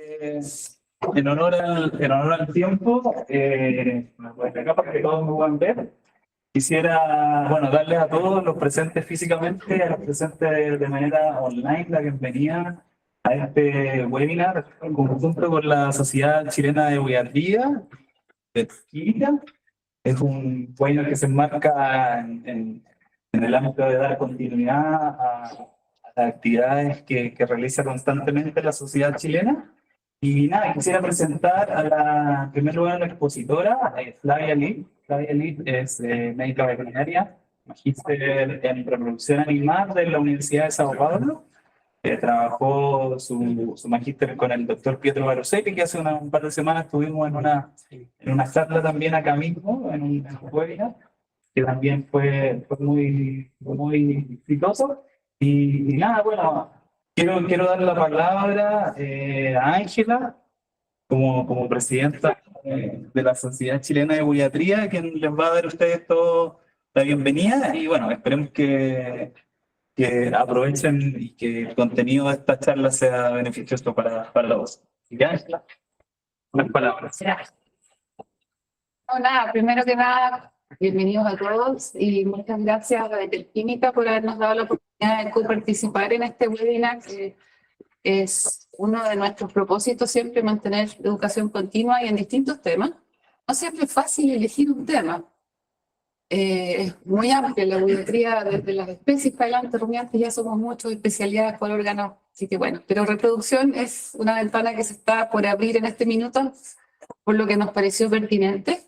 Eh, en honor al tiempo, me voy acá para que todos me puedan ver. Quisiera, bueno, darles a todos los presentes físicamente, a los presentes de manera online, la bienvenida a este webinar en conjunto con la Sociedad Chilena de Pediatría de Química. Es un webinar que se enmarca en el ámbito de dar continuidad a las actividades que realiza constantemente la sociedad chilena. Y nada, quisiera presentar en primer lugar, la expositora, Flavia Lid. Flavia Lid es médica veterinaria, magíster en reproducción animal de la Universidad de Sao Paulo. Trabajó su magíster con el doctor Pietro Baroselli, que hace un par de semanas estuvimos en una charla también acá mismo, en un webinar, que también fue muy exitoso. Y nada, bueno, quiero dar la palabra a Ángela, como presidenta de la Sociedad Chilena de Pediatría, quien les va a dar a ustedes toda la bienvenida. Y bueno, esperemos que aprovechen y que el contenido de esta charla sea beneficioso para todos. Así que, Ángela, unas palabras. Hola, primero que nada, bienvenidos a todos y muchas gracias a Veterquímica por habernos dado la oportunidad de coparticipar en este webinar, que es uno de nuestros propósitos, siempre mantener educación continua y en distintos temas. No siempre es fácil elegir un tema. Es muy amplia la pediatría, desde las especies para adelante, rumiantes, ya somos muchos, especialidades por órganos, así que bueno, pero reproducción es una ventana que se está por abrir en este minuto, por lo que nos pareció pertinente.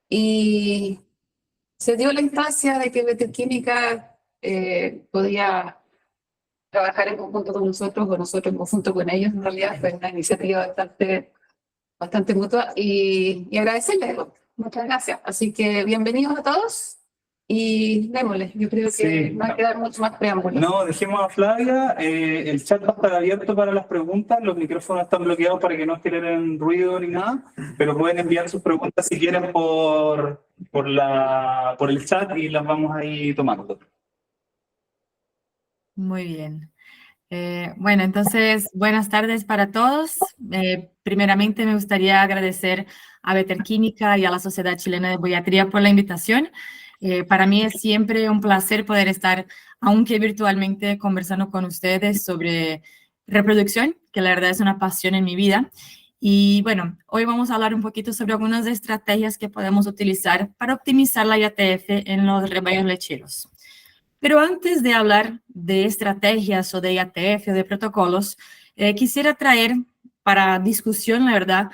Y se dio la instancia de que Veterquímica podía trabajar en conjunto con nosotros, o nosotros en conjunto con ellos. En realidad fue una iniciativa bastante mutua y agradecerles. Muchas gracias. Así que bienvenidos a todos y démosle. Yo creo que Sí, no va a quedar mucho más preámbulo. no, dejemos a Flavia. El chat va a estar abierto para las preguntas. Los micrófonos están bloqueados para que no generen ruido ni nada, pero pueden enviar sus preguntas si quieren por el chat y las vamos a ir tomando. Muy bien. Bueno, entonces, buenas tardes para todos. Primeramente, me gustaría agradecer a Veterquímica y a la Sociedad Chilena de Pediatría por la invitación. Para mí es siempre un placer poder estar, aunque virtualmente, conversando con ustedes sobre reproducción, que la verdad es una pasión en mi vida. Y bueno, hoy vamos a hablar un poquito sobre algunas estrategias que podemos utilizar para optimizar la IATF en los rebaños lecheros. Pero antes de hablar de estrategias o de IATF o de protocolos, quisiera traer para discusión, la verdad,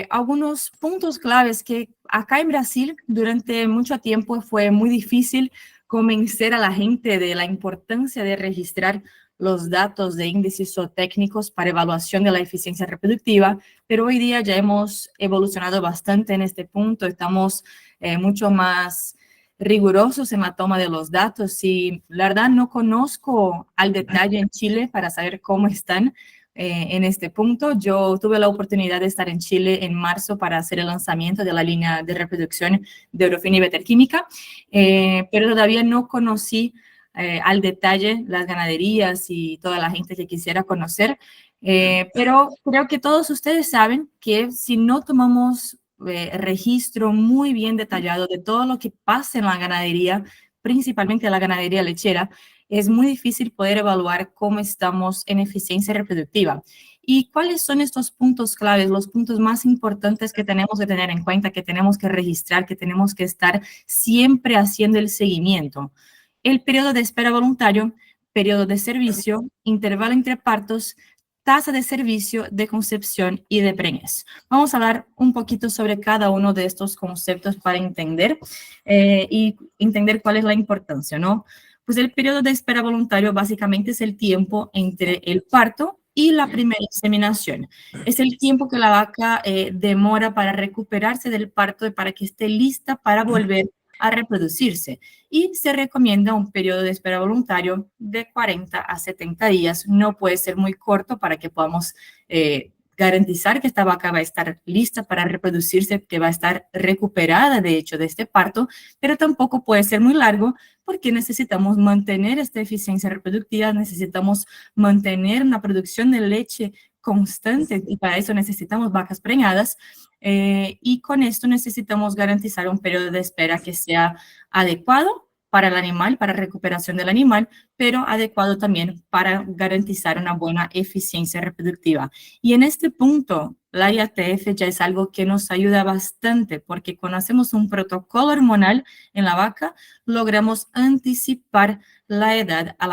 algunos puntos claves que acá en Brasil durante mucho tiempo fue muy difícil convencer a la gente de la importancia de registrar los datos de índices zootécnicos para evaluación de la eficiencia reproductiva, pero hoy día ya hemos evolucionado bastante en este punto, estamos mucho más rigurosos en la toma de los datos y la verdad no conozco al detalle en Chile para saber cómo están en este punto. Yo tuve la oportunidad de estar en Chile en marzo para hacer el lanzamiento de la línea de reproducción de Eurofin y Veterquímica, pero todavía no conocí al detalle las ganaderías y toda la gente que quisiera conocer, pero creo que todos ustedes saben que si no tomamos registro muy bien detallado de todo lo que pasa en la ganadería, principalmente en la ganadería lechera, es muy difícil poder evaluar cómo estamos en eficiencia reproductiva. ¿Y cuáles son estos puntos claves, los puntos más importantes que tenemos que tener en cuenta, que tenemos que registrar, que tenemos que estar siempre haciendo el seguimiento? El periodo de espera voluntario, periodo de servicio, intervalo entre partos, tasa de servicio, de concepción y de preñez. Vamos a hablar un poquito sobre cada uno de estos conceptos para entender y entender cuál es la importancia, ¿no? Pues el periodo de espera voluntario básicamente es el tiempo entre el parto y la primera inseminación. Es el tiempo que la vaca demora para recuperarse del parto y para que esté lista para volver a reproducirse. Y se recomienda un periodo de espera voluntario de 40 a 70 días. No puede ser muy corto para que podamos garantizar que esta vaca va a estar lista para reproducirse, que va a estar recuperada, de hecho, de este parto, pero tampoco puede ser muy largo porque necesitamos mantener esta eficiencia reproductiva, necesitamos mantener una producción de leche constante y para eso necesitamos vacas preñadas y con esto necesitamos garantizar un periodo de espera que sea adecuado para el animal, para recuperación del animal, pero adecuado también para garantizar una buena eficiencia reproductiva. Y en este punto, la IATF ya es algo que nos ayuda bastante, porque cuando hacemos un protocolo hormonal en la vaca, logramos anticipar la edad a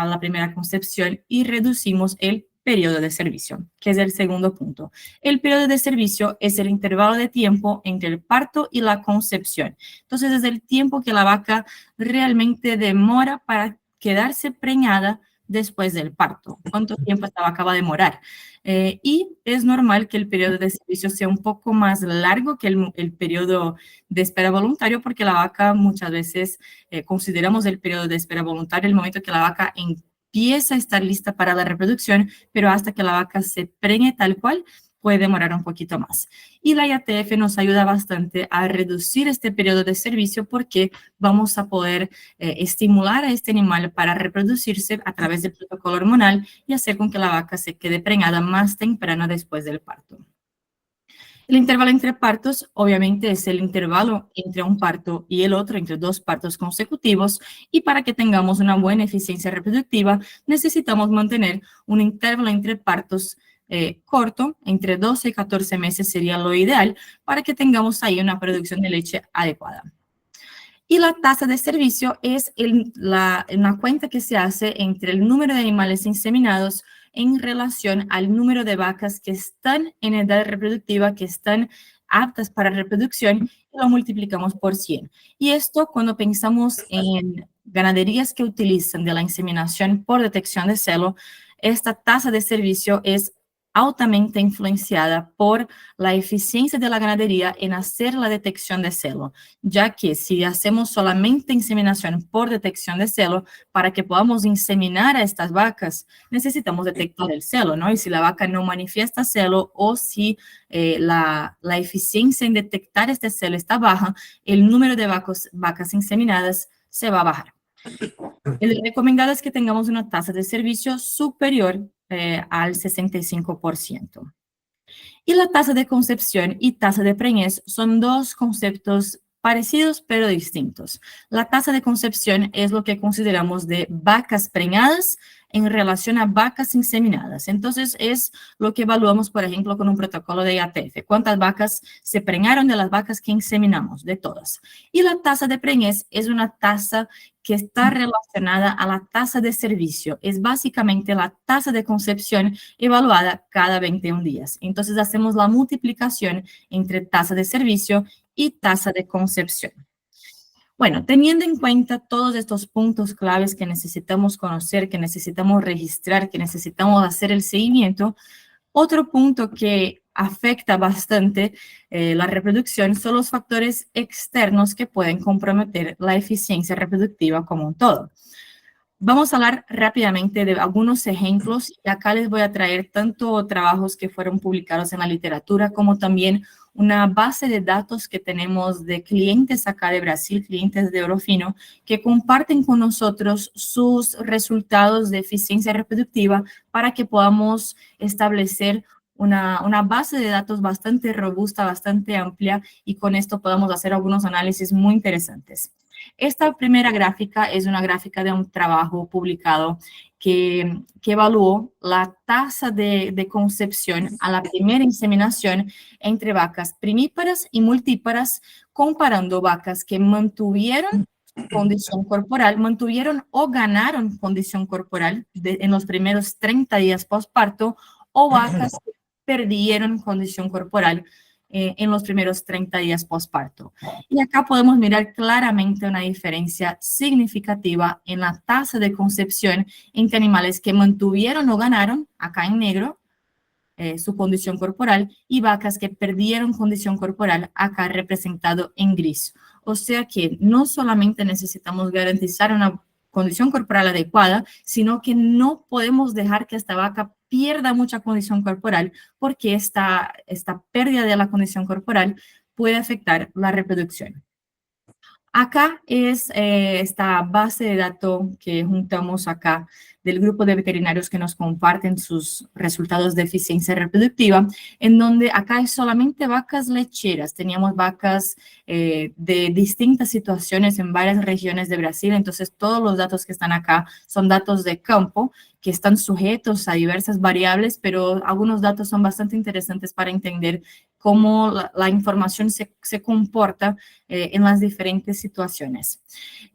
la primera concepción y reducimos el periodo de servicio, que es el segundo punto. El periodo de servicio es el intervalo de tiempo entre el parto y la concepción. Entonces, es el tiempo que la vaca realmente demora para quedarse preñada después del parto. ¿Cuánto tiempo esta vaca va a demorar? Y es normal que el periodo de servicio sea un poco más largo que el periodo de espera voluntario, porque la vaca muchas veces consideramos el periodo de espera voluntario el momento que la vaca empieza a estar lista para la reproducción, pero hasta que la vaca se preñe tal cual, puede demorar un poquito más. Y la IATF nos ayuda bastante a reducir este periodo de servicio porque vamos a poder estimular a este animal para reproducirse a través del protocolo hormonal y hacer con que la vaca se quede preñada más temprano después del parto. El intervalo entre partos, obviamente, es el intervalo entre un parto y el otro, entre dos partos consecutivos, y para que tengamos una buena eficiencia reproductiva, necesitamos mantener un intervalo entre partos corto, entre 12 y 14 meses sería lo ideal, para que tengamos ahí una producción de leche adecuada. Y la tasa de servicio es una cuenta que se hace entre el número de animales inseminados en relación al número de vacas que están en edad reproductiva, que están aptas para reproducción, y lo multiplicamos por 100. Y esto, cuando pensamos en ganaderías que utilizan de la inseminación por detección de celo, esta tasa de servicio es altamente influenciada por la eficiencia de la ganadería en hacer la detección de celo, ya que si hacemos solamente inseminación por detección de celo, para que podamos inseminar a estas vacas, necesitamos detectar el celo, ¿no? Y si la vaca no manifiesta celo o si la eficiencia en detectar este celo está baja, el número de vacas inseminadas se va a bajar. El recomendado es que tengamos una tasa de servicio superior al 65%. Y la tasa de concepción y tasa de preñez son dos conceptos parecidos pero distintos. La tasa de concepción es lo que consideramos de vacas preñadas en relación a vacas inseminadas. Entonces, es lo que evaluamos, por ejemplo, con un protocolo de IATF. ¿Cuántas vacas se preñaron de las vacas que inseminamos? De todas. Y la tasa de preñez es una tasa que está relacionada a la tasa de servicio. Es básicamente la tasa de concepción evaluada cada 21 días. Entonces, hacemos la multiplicación entre tasa de servicio y tasa de concepción. Bueno, teniendo en cuenta todos estos puntos claves que necesitamos conocer, que necesitamos registrar, que necesitamos hacer el seguimiento, otro punto que afecta bastante la reproducción son los factores externos que pueden comprometer la eficiencia reproductiva como un todo. Vamos a hablar rápidamente de algunos ejemplos y acá les voy a traer tanto trabajos que fueron publicados en la literatura como también una base de datos que tenemos de clientes acá de Brasil, clientes de Orofino, que comparten con nosotros sus resultados de eficiencia reproductiva para que podamos establecer una base de datos bastante robusta, bastante amplia y con esto podamos hacer algunos análisis muy interesantes. Esta primera gráfica es una gráfica de un trabajo publicado que evaluó la tasa de concepción a la primera inseminación entre vacas primíparas y multíparas, comparando vacas que mantuvieron condición corporal, mantuvieron o ganaron condición corporal en los primeros 30 días postparto o vacas que perdieron condición corporal en los primeros 30 días postparto. Y acá podemos mirar claramente una diferencia significativa en la tasa de concepción entre animales que mantuvieron o ganaron, acá en negro, su condición corporal, y vacas que perdieron condición corporal, acá representado en gris. O sea que no solamente necesitamos garantizar una condición corporal adecuada, sino que no podemos dejar que esta vaca pierda mucha condición corporal, porque esta pérdida de la condición corporal puede afectar la reproducción. Acá es esta base de datos que juntamos acá del grupo de veterinarios que nos comparten sus resultados de eficiencia reproductiva, en donde acá es solamente vacas lecheras. Teníamos vacas de distintas situaciones en varias regiones de Brasil, entonces todos los datos que están acá son datos de campo que están sujetos a diversas variables, pero algunos datos son bastante interesantes para entender cómo la información se comporta en las diferentes situaciones.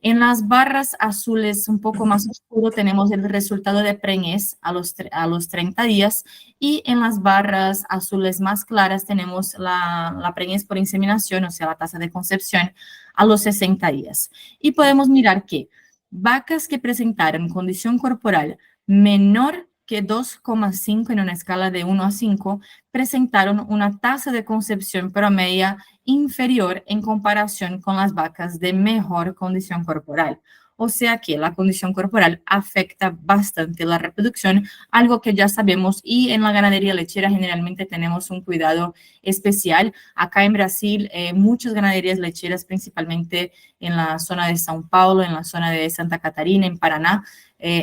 En las barras azules un poco más oscuro tenemos el resultado de preñez a los 30 días y en las barras azules más claras tenemos la preñez por inseminación, o sea, la tasa de concepción a los 60 días. Y podemos mirar que vacas que presentaron condición corporal menor que 2,5 en una escala de 1 a 5, presentaron una tasa de concepción promedia inferior en comparación con las vacas de mejor condición corporal. O sea que la condición corporal afecta bastante la reproducción, algo que ya sabemos, y en la ganadería lechera generalmente tenemos un cuidado especial. Acá en Brasil, muchas ganaderías lecheras, principalmente en la zona de São Paulo, en la zona de Santa Catarina, en Paraná,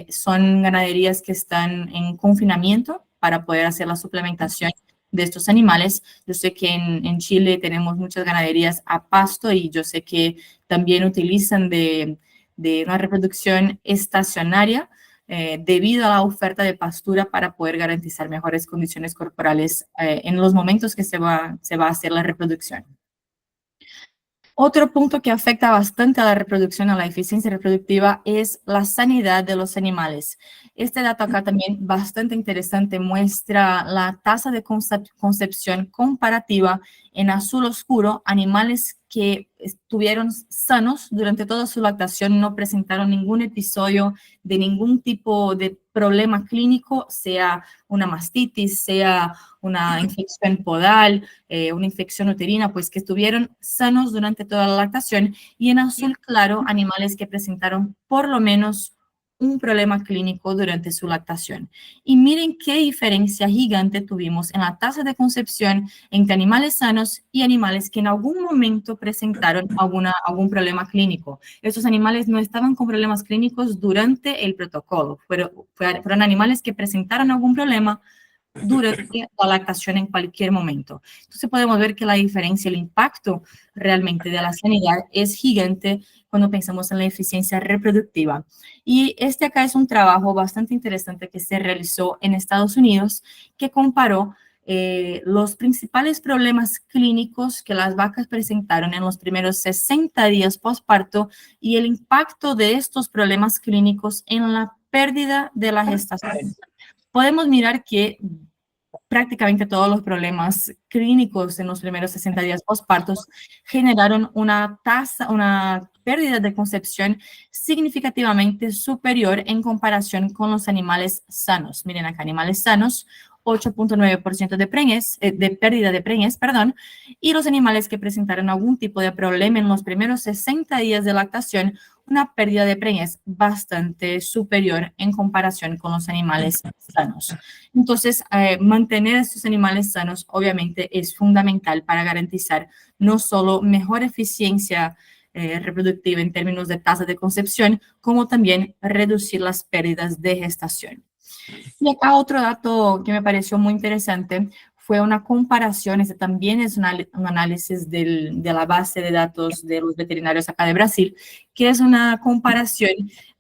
son ganaderías que están en confinamiento para poder hacer la suplementación de estos animales. Yo sé que en Chile tenemos muchas ganaderías a pasto y yo sé que también utilizan de una reproducción estacionaria debido a la oferta de pastura para poder garantizar mejores condiciones corporales en los momentos que se va a hacer la reproducción. Otro punto que afecta bastante a la reproducción, a la eficiencia reproductiva, es la sanidad de los animales. Este dato acá también bastante interesante muestra la tasa de concepción comparativa en azul oscuro. Animales que estuvieron sanos durante toda su lactación, no presentaron ningún episodio de ningún tipo de problema clínico, sea una mastitis, sea una infección podal, una infección uterina, pues que estuvieron sanos durante toda la lactación. Y en azul claro, animales que presentaron por lo menos un problema clínico durante su lactación. Y miren qué diferencia gigante tuvimos en la tasa de concepción entre animales sanos y animales que en algún momento presentaron algún problema clínico. Estos animales no estaban con problemas clínicos durante el protocolo, fueron animales que presentaron algún problema durante la lactación en cualquier momento. Entonces podemos ver que la diferencia, el impacto realmente de la sanidad es gigante cuando pensamos en la eficiencia reproductiva. Y este acá es un trabajo bastante interesante que se realizó en Estados Unidos que comparó los principales problemas clínicos que las vacas presentaron en los primeros 60 días postparto y el impacto de estos problemas clínicos en la pérdida de la gestación. Podemos mirar que prácticamente todos los problemas clínicos en los primeros 60 días postpartos generaron una pérdida de concepción significativamente superior en comparación con los animales sanos. Miren acá, animales sanos, 8,9% de pérdida de preñez, perdón, y los animales que presentaron algún tipo de problema en los primeros 60 días de lactación, una pérdida de preñez bastante superior en comparación con los animales sanos. Entonces, mantener a estos animales sanos obviamente es fundamental para garantizar no solo mejor eficiencia reproductiva en términos de tasa de concepción, como también reducir las pérdidas de gestación. Y acá otro dato que me pareció muy interesante fue una comparación, este también es un análisis de la base de datos de los veterinarios acá de Brasil, que es una comparación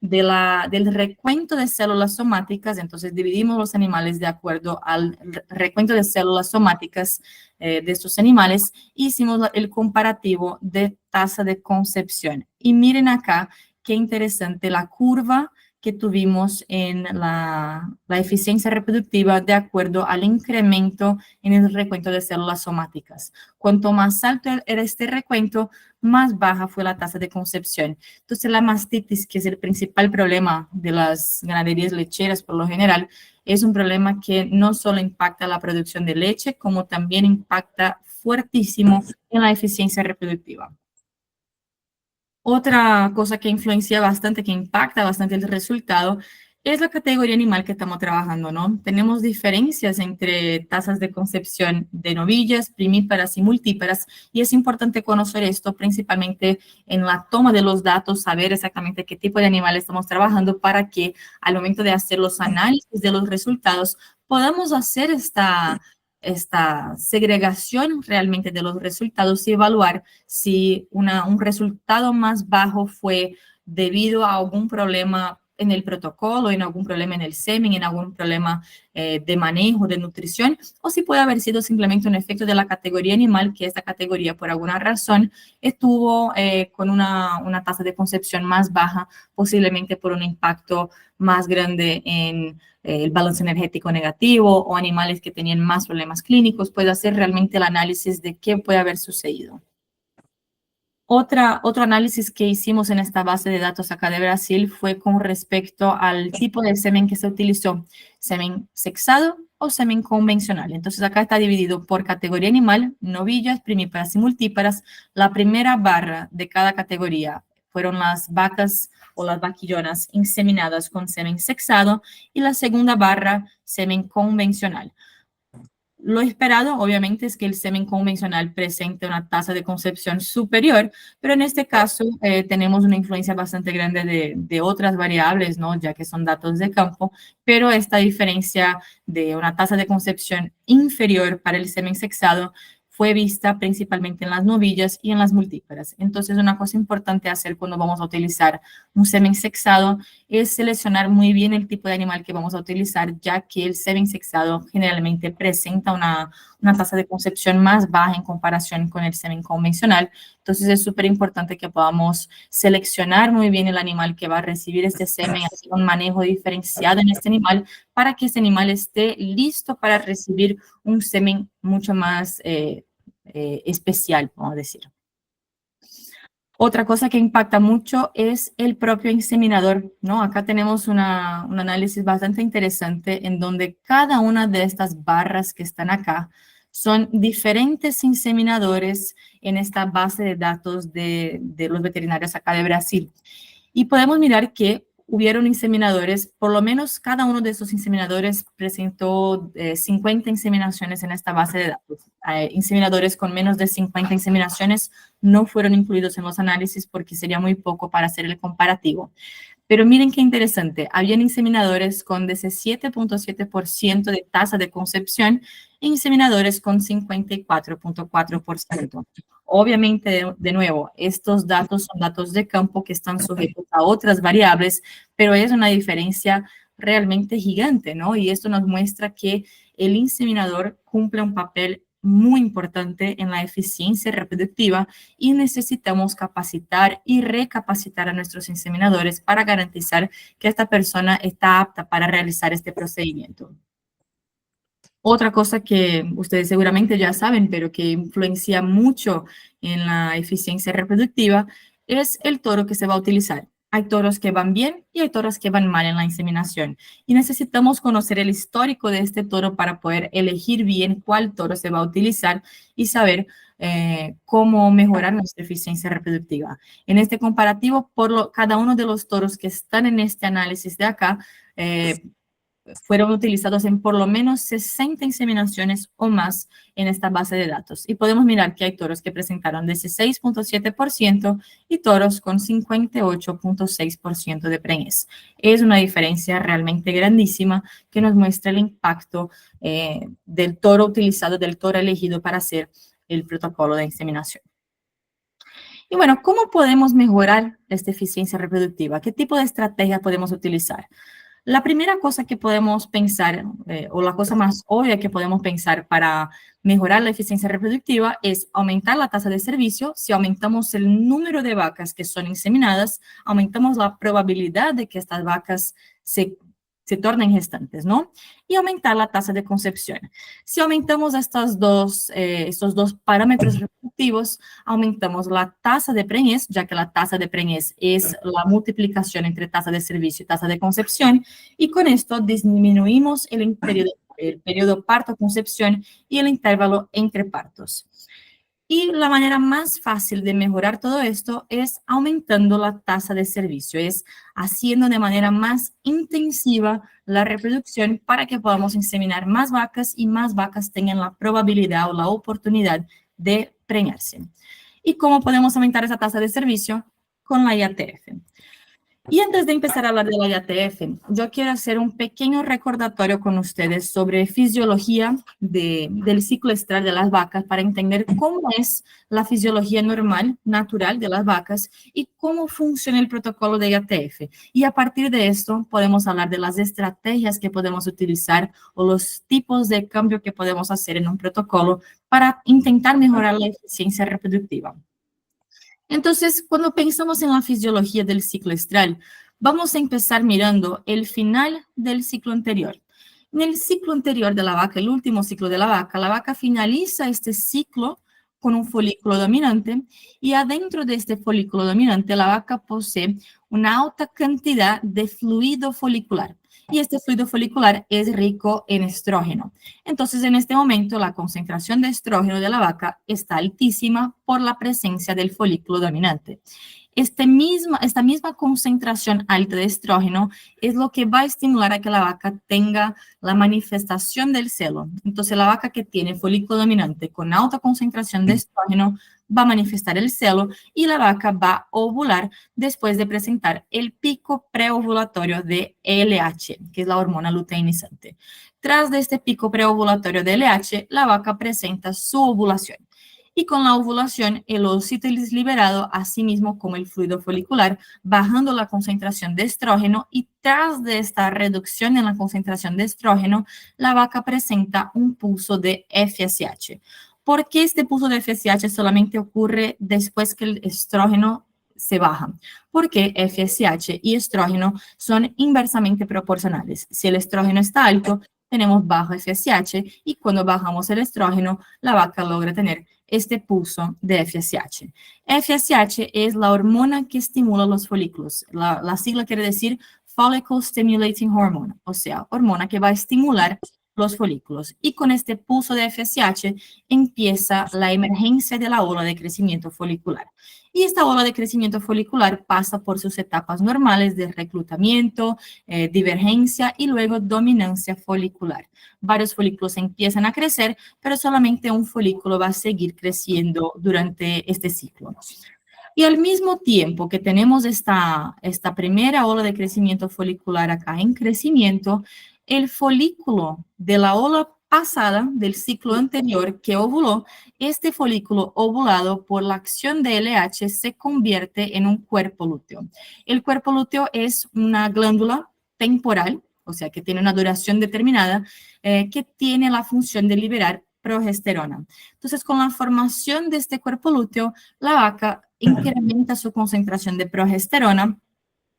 del recuento de células somáticas. Entonces dividimos los animales de acuerdo al recuento de células somáticas de estos animales. Hicimos el comparativo de tasa de concepción. Y miren acá qué interesante la curva que tuvimos en la eficiencia reproductiva de acuerdo al incremento en el recuento de células somáticas. Cuanto más alto era este recuento, más baja fue la tasa de concepción. Entonces, la mastitis, que es el principal problema de las ganaderías lecheras por lo general, es un problema que no solo impacta la producción de leche, como también impacta fuertísimo en la eficiencia reproductiva. Otra cosa que influencia bastante, que impacta bastante el resultado, es la categoría animal que estamos trabajando, ¿no? Tenemos diferencias entre tasas de concepción de novillas, primíparas y multíparas, y es importante conocer esto principalmente en la toma de los datos, saber exactamente qué tipo de animal estamos trabajando para que al momento de hacer los análisis de los resultados podamos hacer esta segregación realmente de los resultados y evaluar si un resultado más bajo fue debido a algún problema en el protocolo, en algún problema en el semen, en algún problema de manejo, de nutrición, o si puede haber sido simplemente un efecto de la categoría animal, que esta categoría por alguna razón estuvo con una tasa de concepción más baja, posiblemente por un impacto más grande en el balance energético negativo o animales que tenían más problemas clínicos. Puede hacer realmente el análisis de qué puede haber sucedido. Otro análisis que hicimos en esta base de datos acá de Brasil fue con respecto al tipo de semen que se utilizó, semen sexado o semen convencional. Entonces acá está dividido por categoría animal, novillas, primíparas y multíparas. La primera barra de cada categoría fueron las vacas o las vaquillonas inseminadas con semen sexado y la segunda barra, semen convencional. Lo esperado, obviamente, es que el semen convencional presente una tasa de concepción superior, pero en este caso tenemos una influencia bastante grande de otras variables, ¿no? Ya que son datos de campo, pero esta diferencia de una tasa de concepción inferior para el semen sexado fue vista principalmente en las novillas y en las multíparas. Entonces, una cosa importante a hacer cuando vamos a utilizar un semen sexado es seleccionar muy bien el tipo de animal que vamos a utilizar, ya que el semen sexado generalmente presenta una tasa de concepción más baja en comparación con el semen convencional. Entonces, es súper importante que podamos seleccionar muy bien el animal que va a recibir este semen, hacer un manejo diferenciado en este animal para que este animal esté listo para recibir un semen mucho más especial, vamos a decir. Otra cosa que impacta mucho es el propio inseminador, ¿no? Acá tenemos un análisis bastante interesante en donde cada una de estas barras que están acá son diferentes inseminadores en esta base de datos de los veterinarios acá de Brasil. Y podemos mirar que hubieron inseminadores, por lo menos cada uno de esos inseminadores presentó 50 inseminaciones en esta base de datos. Inseminadores con menos de 50 inseminaciones no fueron incluidos en los análisis porque sería muy poco para hacer el comparativo. Pero miren qué interesante, habían inseminadores con 17.7% de tasa de concepción e inseminadores con 54.4%. Obviamente, de nuevo, estos datos son datos de campo que están sujetos a otras variables, pero es una diferencia realmente gigante, ¿no? Y esto nos muestra que el inseminador cumple un papel muy importante en la eficiencia reproductiva y necesitamos capacitar y recapacitar a nuestros inseminadores para garantizar que esta persona está apta para realizar este procedimiento. Otra cosa que ustedes seguramente ya saben, pero que influencia mucho en la eficiencia reproductiva, es el toro que se va a utilizar. Hay toros que van bien y hay toros que van mal en la inseminación. Y necesitamos conocer el histórico de este toro para poder elegir bien cuál toro se va a utilizar y saber cómo mejorar nuestra eficiencia reproductiva. En este comparativo, cada uno de los toros que están en este análisis de acá, fueron utilizados en por lo menos 60 inseminaciones o más en esta base de datos. Y podemos mirar que hay toros que presentaron 16.7% y toros con 58.6% de preñez. Es una diferencia realmente grandísima que nos muestra el impacto del toro utilizado, del toro elegido para hacer el protocolo de inseminación. Y bueno, ¿cómo podemos mejorar esta eficiencia reproductiva? ¿Qué tipo de estrategia podemos utilizar? La primera cosa que podemos pensar, o la cosa más obvia que podemos pensar para mejorar la eficiencia reproductiva es aumentar la tasa de servicio. Si aumentamos el número de vacas que son inseminadas, aumentamos la probabilidad de que estas vacas se tornen gestantes, ¿no? Y aumentar la tasa de concepción. Si aumentamos estos dos parámetros reproductivos, aumentamos la tasa de preñez, ya que la tasa de preñez es la multiplicación entre tasa de servicio y tasa de concepción, y con esto disminuimos el periodo parto-concepción y el intervalo entre partos. Y la manera más fácil de mejorar todo esto es aumentando la tasa de servicio, es haciendo de manera más intensiva la reproducción para que podamos inseminar más vacas y más vacas tengan la probabilidad o la oportunidad de preñarse. ¿Y cómo podemos aumentar esa tasa de servicio? Con la IATF. Y antes de empezar a hablar de la IATF, yo quiero hacer un pequeño recordatorio con ustedes sobre fisiología del ciclo estral de las vacas para entender cómo es la fisiología normal, natural de las vacas y cómo funciona el protocolo de IATF. Y a partir de esto podemos hablar de las estrategias que podemos utilizar o los tipos de cambio que podemos hacer en un protocolo para intentar mejorar la eficiencia reproductiva. Entonces, cuando pensamos en la fisiología del ciclo estral, vamos a empezar mirando el final del ciclo anterior. En el ciclo anterior de la vaca, el último ciclo de la vaca finaliza este ciclo con un folículo dominante y adentro de este folículo dominante la vaca posee una alta cantidad de fluido folicular. Y este fluido folicular es rico en estrógeno. Entonces, en este momento, la concentración de estrógeno de la vaca está altísima por la presencia del folículo dominante. Esta misma concentración alta de estrógeno es lo que va a estimular a que la vaca tenga la manifestación del celo. Entonces, la vaca que tiene folículo dominante con alta concentración de estrógeno va a manifestar el celo y la vaca va a ovular después de presentar el pico preovulatorio de LH, que es la hormona luteinizante. Tras de este pico preovulatorio de LH, la vaca presenta su ovulación. Y con la ovulación, el ovocito es liberado, así mismo como el fluido folicular, bajando la concentración de estrógeno y tras de esta reducción en la concentración de estrógeno, la vaca presenta un pulso de FSH. ¿Por qué este pulso de FSH solamente ocurre después que el estrógeno se baja? Porque FSH y estrógeno son inversamente proporcionales. Si el estrógeno está alto, tenemos bajo FSH y cuando bajamos el estrógeno, la vaca logra tener este pulso de FSH. FSH es la hormona que estimula los folículos. La sigla quiere decir Follicle Stimulating Hormone, o sea, hormona que va a estimular los folículos. Y con este pulso de FSH empieza la emergencia de la ola de crecimiento folicular. Y esta ola de crecimiento folicular pasa por sus etapas normales de reclutamiento, divergencia y luego dominancia folicular. Varios folículos empiezan a crecer, pero solamente un folículo va a seguir creciendo durante este ciclo. Y al mismo tiempo que tenemos esta primera ola de crecimiento folicular acá en crecimiento, el folículo de la ola pasada del ciclo anterior que ovuló, este folículo ovulado por la acción de LH se convierte en un cuerpo lúteo. El cuerpo lúteo es una glándula temporal, o sea, que tiene una duración determinada, que tiene la función de liberar progesterona. Entonces, con la formación de este cuerpo lúteo, la vaca incrementa su concentración de progesterona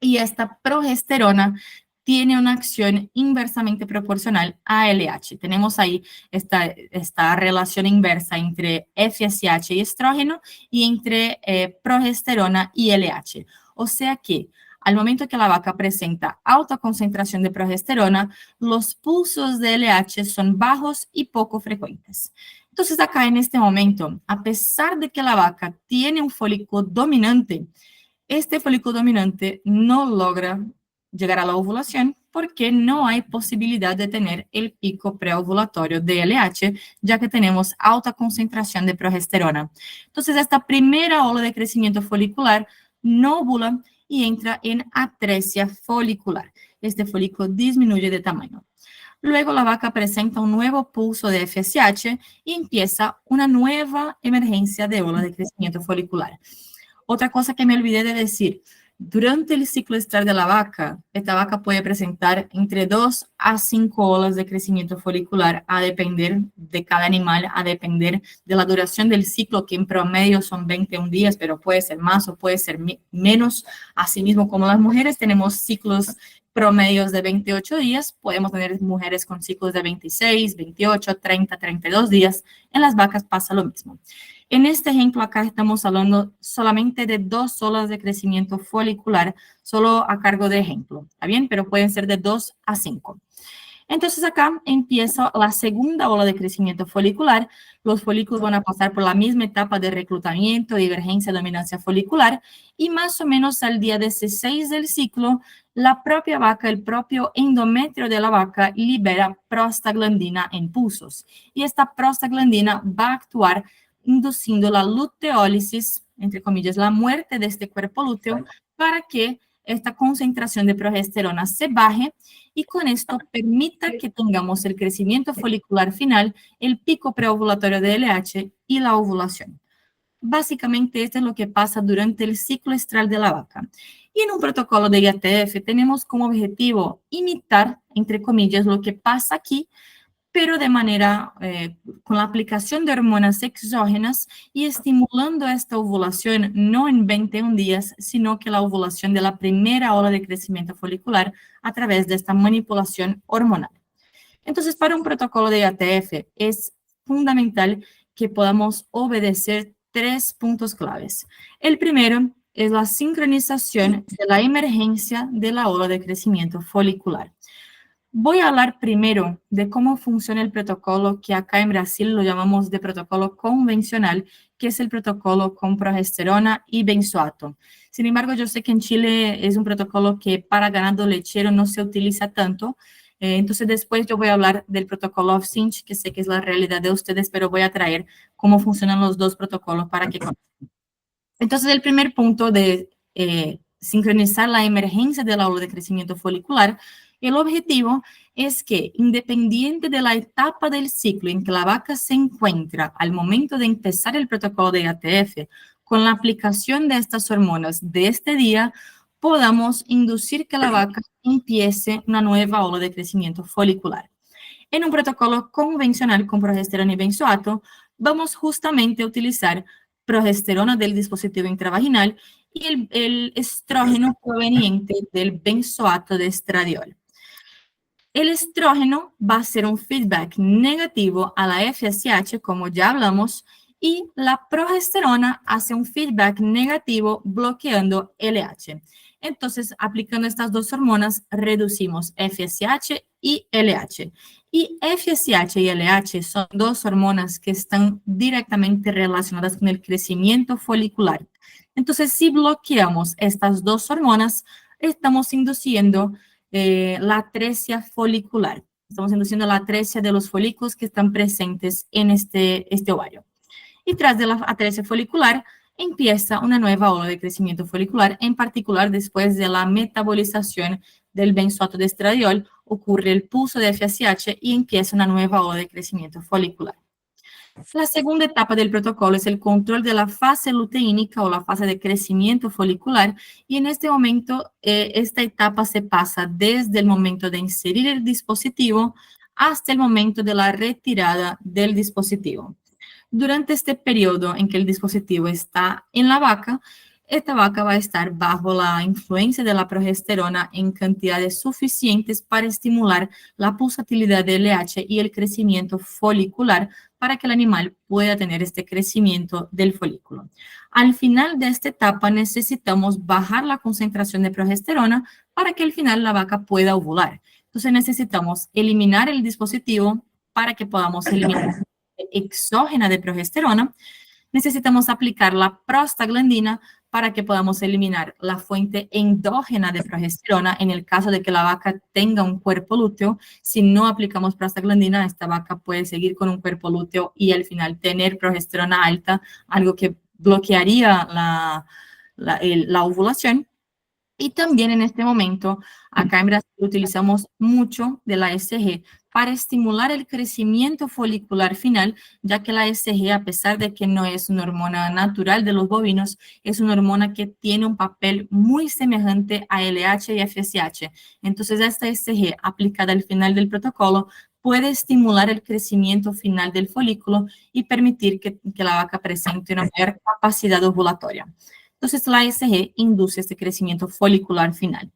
y esta progesterona tiene una acción inversamente proporcional a LH. Tenemos ahí esta relación inversa entre FSH y estrógeno y entre progesterona y LH. O sea que al momento que la vaca presenta alta concentración de progesterona, los pulsos de LH son bajos y poco frecuentes. Entonces, acá en este momento, a pesar de que la vaca tiene un folículo dominante, este folículo dominante no logra llegar a la ovulación porque no hay posibilidad de tener el pico preovulatorio de LH, ya que tenemos alta concentración de progesterona. Entonces, esta primera ola de crecimiento folicular no ovula y entra en atresia folicular. Este folículo disminuye de tamaño. Luego la vaca presenta un nuevo pulso de FSH y empieza una nueva emergencia de ola de crecimiento folicular. Otra cosa que me olvidé de decir, durante el ciclo estral de la vaca, esta vaca puede presentar entre 2 a 5 olas de crecimiento folicular, a depender de cada animal, a depender de la duración del ciclo, que en promedio son 21 días, pero puede ser más o puede ser menos. Asimismo, como las mujeres tenemos ciclos promedios de 28 días, podemos tener mujeres con ciclos de 26, 28, 30, 32 días. En las vacas pasa lo mismo. En este ejemplo acá estamos hablando solamente de 2 olas de crecimiento folicular, solo a cargo de ejemplo, ¿está bien? Pero pueden ser de 2 a 5. Entonces acá empieza la segunda ola de crecimiento folicular. Los folículos van a pasar por la misma etapa de reclutamiento, divergencia, dominancia folicular, y más o menos al día 16 del ciclo, la propia vaca, el propio endometrio de la vaca libera prostaglandina en pulsos. Y esta prostaglandina va a actuar induciendo la luteólisis, entre comillas, la muerte de este cuerpo lúteo, para que esta concentración de progesterona se baje y con esto permita que tengamos el crecimiento folicular final, el pico preovulatorio de LH y la ovulación. Básicamente, esto es lo que pasa durante el ciclo estral de la vaca. Y en un protocolo de IATF tenemos como objetivo imitar, entre comillas, lo que pasa aquí, pero de manera, con la aplicación de hormonas exógenas y estimulando esta ovulación no en 21 días, sino que la ovulación de la primera ola de crecimiento folicular a través de esta manipulación hormonal. Entonces, para un protocolo de IATF es fundamental que podamos obedecer 3 puntos claves. El primero es la sincronización de la emergencia de la ola de crecimiento folicular. Voy a hablar primero de cómo funciona el protocolo que acá en Brasil lo llamamos de protocolo convencional, que es el protocolo con progesterona y benzoato. Sin embargo, yo sé que en Chile es un protocolo que para ganado lechero no se utiliza tanto. Entonces, después yo voy a hablar del protocolo OFCINCH, que sé que es la realidad de ustedes, pero voy a traer cómo funcionan los dos protocolos para que conozcan. Entonces, el primer punto de sincronizar la emergencia de la ola de crecimiento folicular, el objetivo es que, independiente de la etapa del ciclo en que la vaca se encuentra al momento de empezar el protocolo de IATF, con la aplicación de estas hormonas de este día, podamos inducir que la vaca empiece una nueva ola de crecimiento folicular. En un protocolo convencional con progesterona y benzoato, vamos justamente a utilizar progesterona del dispositivo intravaginal y el estrógeno proveniente del benzoato de estradiol. El estrógeno va a hacer un feedback negativo a la FSH, como ya hablamos, y la progesterona hace un feedback negativo bloqueando LH. Entonces, aplicando estas dos hormonas, reducimos FSH y LH. Y FSH y LH son dos hormonas que están directamente relacionadas con el crecimiento folicular. Entonces, si bloqueamos estas dos hormonas, estamos induciendo la atresia folicular. Estamos induciendo la atresia de los folículos que están presentes en este ovario. Y tras de la atresia folicular, empieza una nueva ola de crecimiento folicular, en particular después de la metabolización del benzoato de estradiol, ocurre el pulso de FSH y empieza una nueva ola de crecimiento folicular. La segunda etapa del protocolo es el control de la fase luteínica o la fase de crecimiento folicular, y en este momento esta etapa se pasa desde el momento de inserir el dispositivo hasta el momento de la retirada del dispositivo. Durante este periodo en que el dispositivo está en la vaca, esta vaca va a estar bajo la influencia de la progesterona en cantidades suficientes para estimular la pulsatilidad del LH y el crecimiento folicular para que el animal pueda tener este crecimiento del folículo. Al final de esta etapa necesitamos bajar la concentración de progesterona para que al final la vaca pueda ovular. Entonces necesitamos eliminar el dispositivo para que podamos eliminar exógena de progesterona. Necesitamos aplicar la prostaglandina para que podamos eliminar la fuente endógena de progesterona en el caso de que la vaca tenga un cuerpo lúteo. Si no aplicamos prostaglandina, esta vaca puede seguir con un cuerpo lúteo y al final tener progesterona alta, algo que bloquearía la ovulación. Y también en este momento, acá en Brasil utilizamos mucho de la ESG para estimular el crecimiento folicular final, ya que la ESG, a pesar de que no es una hormona natural de los bovinos, es una hormona que tiene un papel muy semejante a LH y FSH. Entonces, esta ESG aplicada al final del protocolo puede estimular el crecimiento final del folículo y permitir que la vaca presente una mayor capacidad ovulatoria. Entonces, la ESG induce este crecimiento folicular final.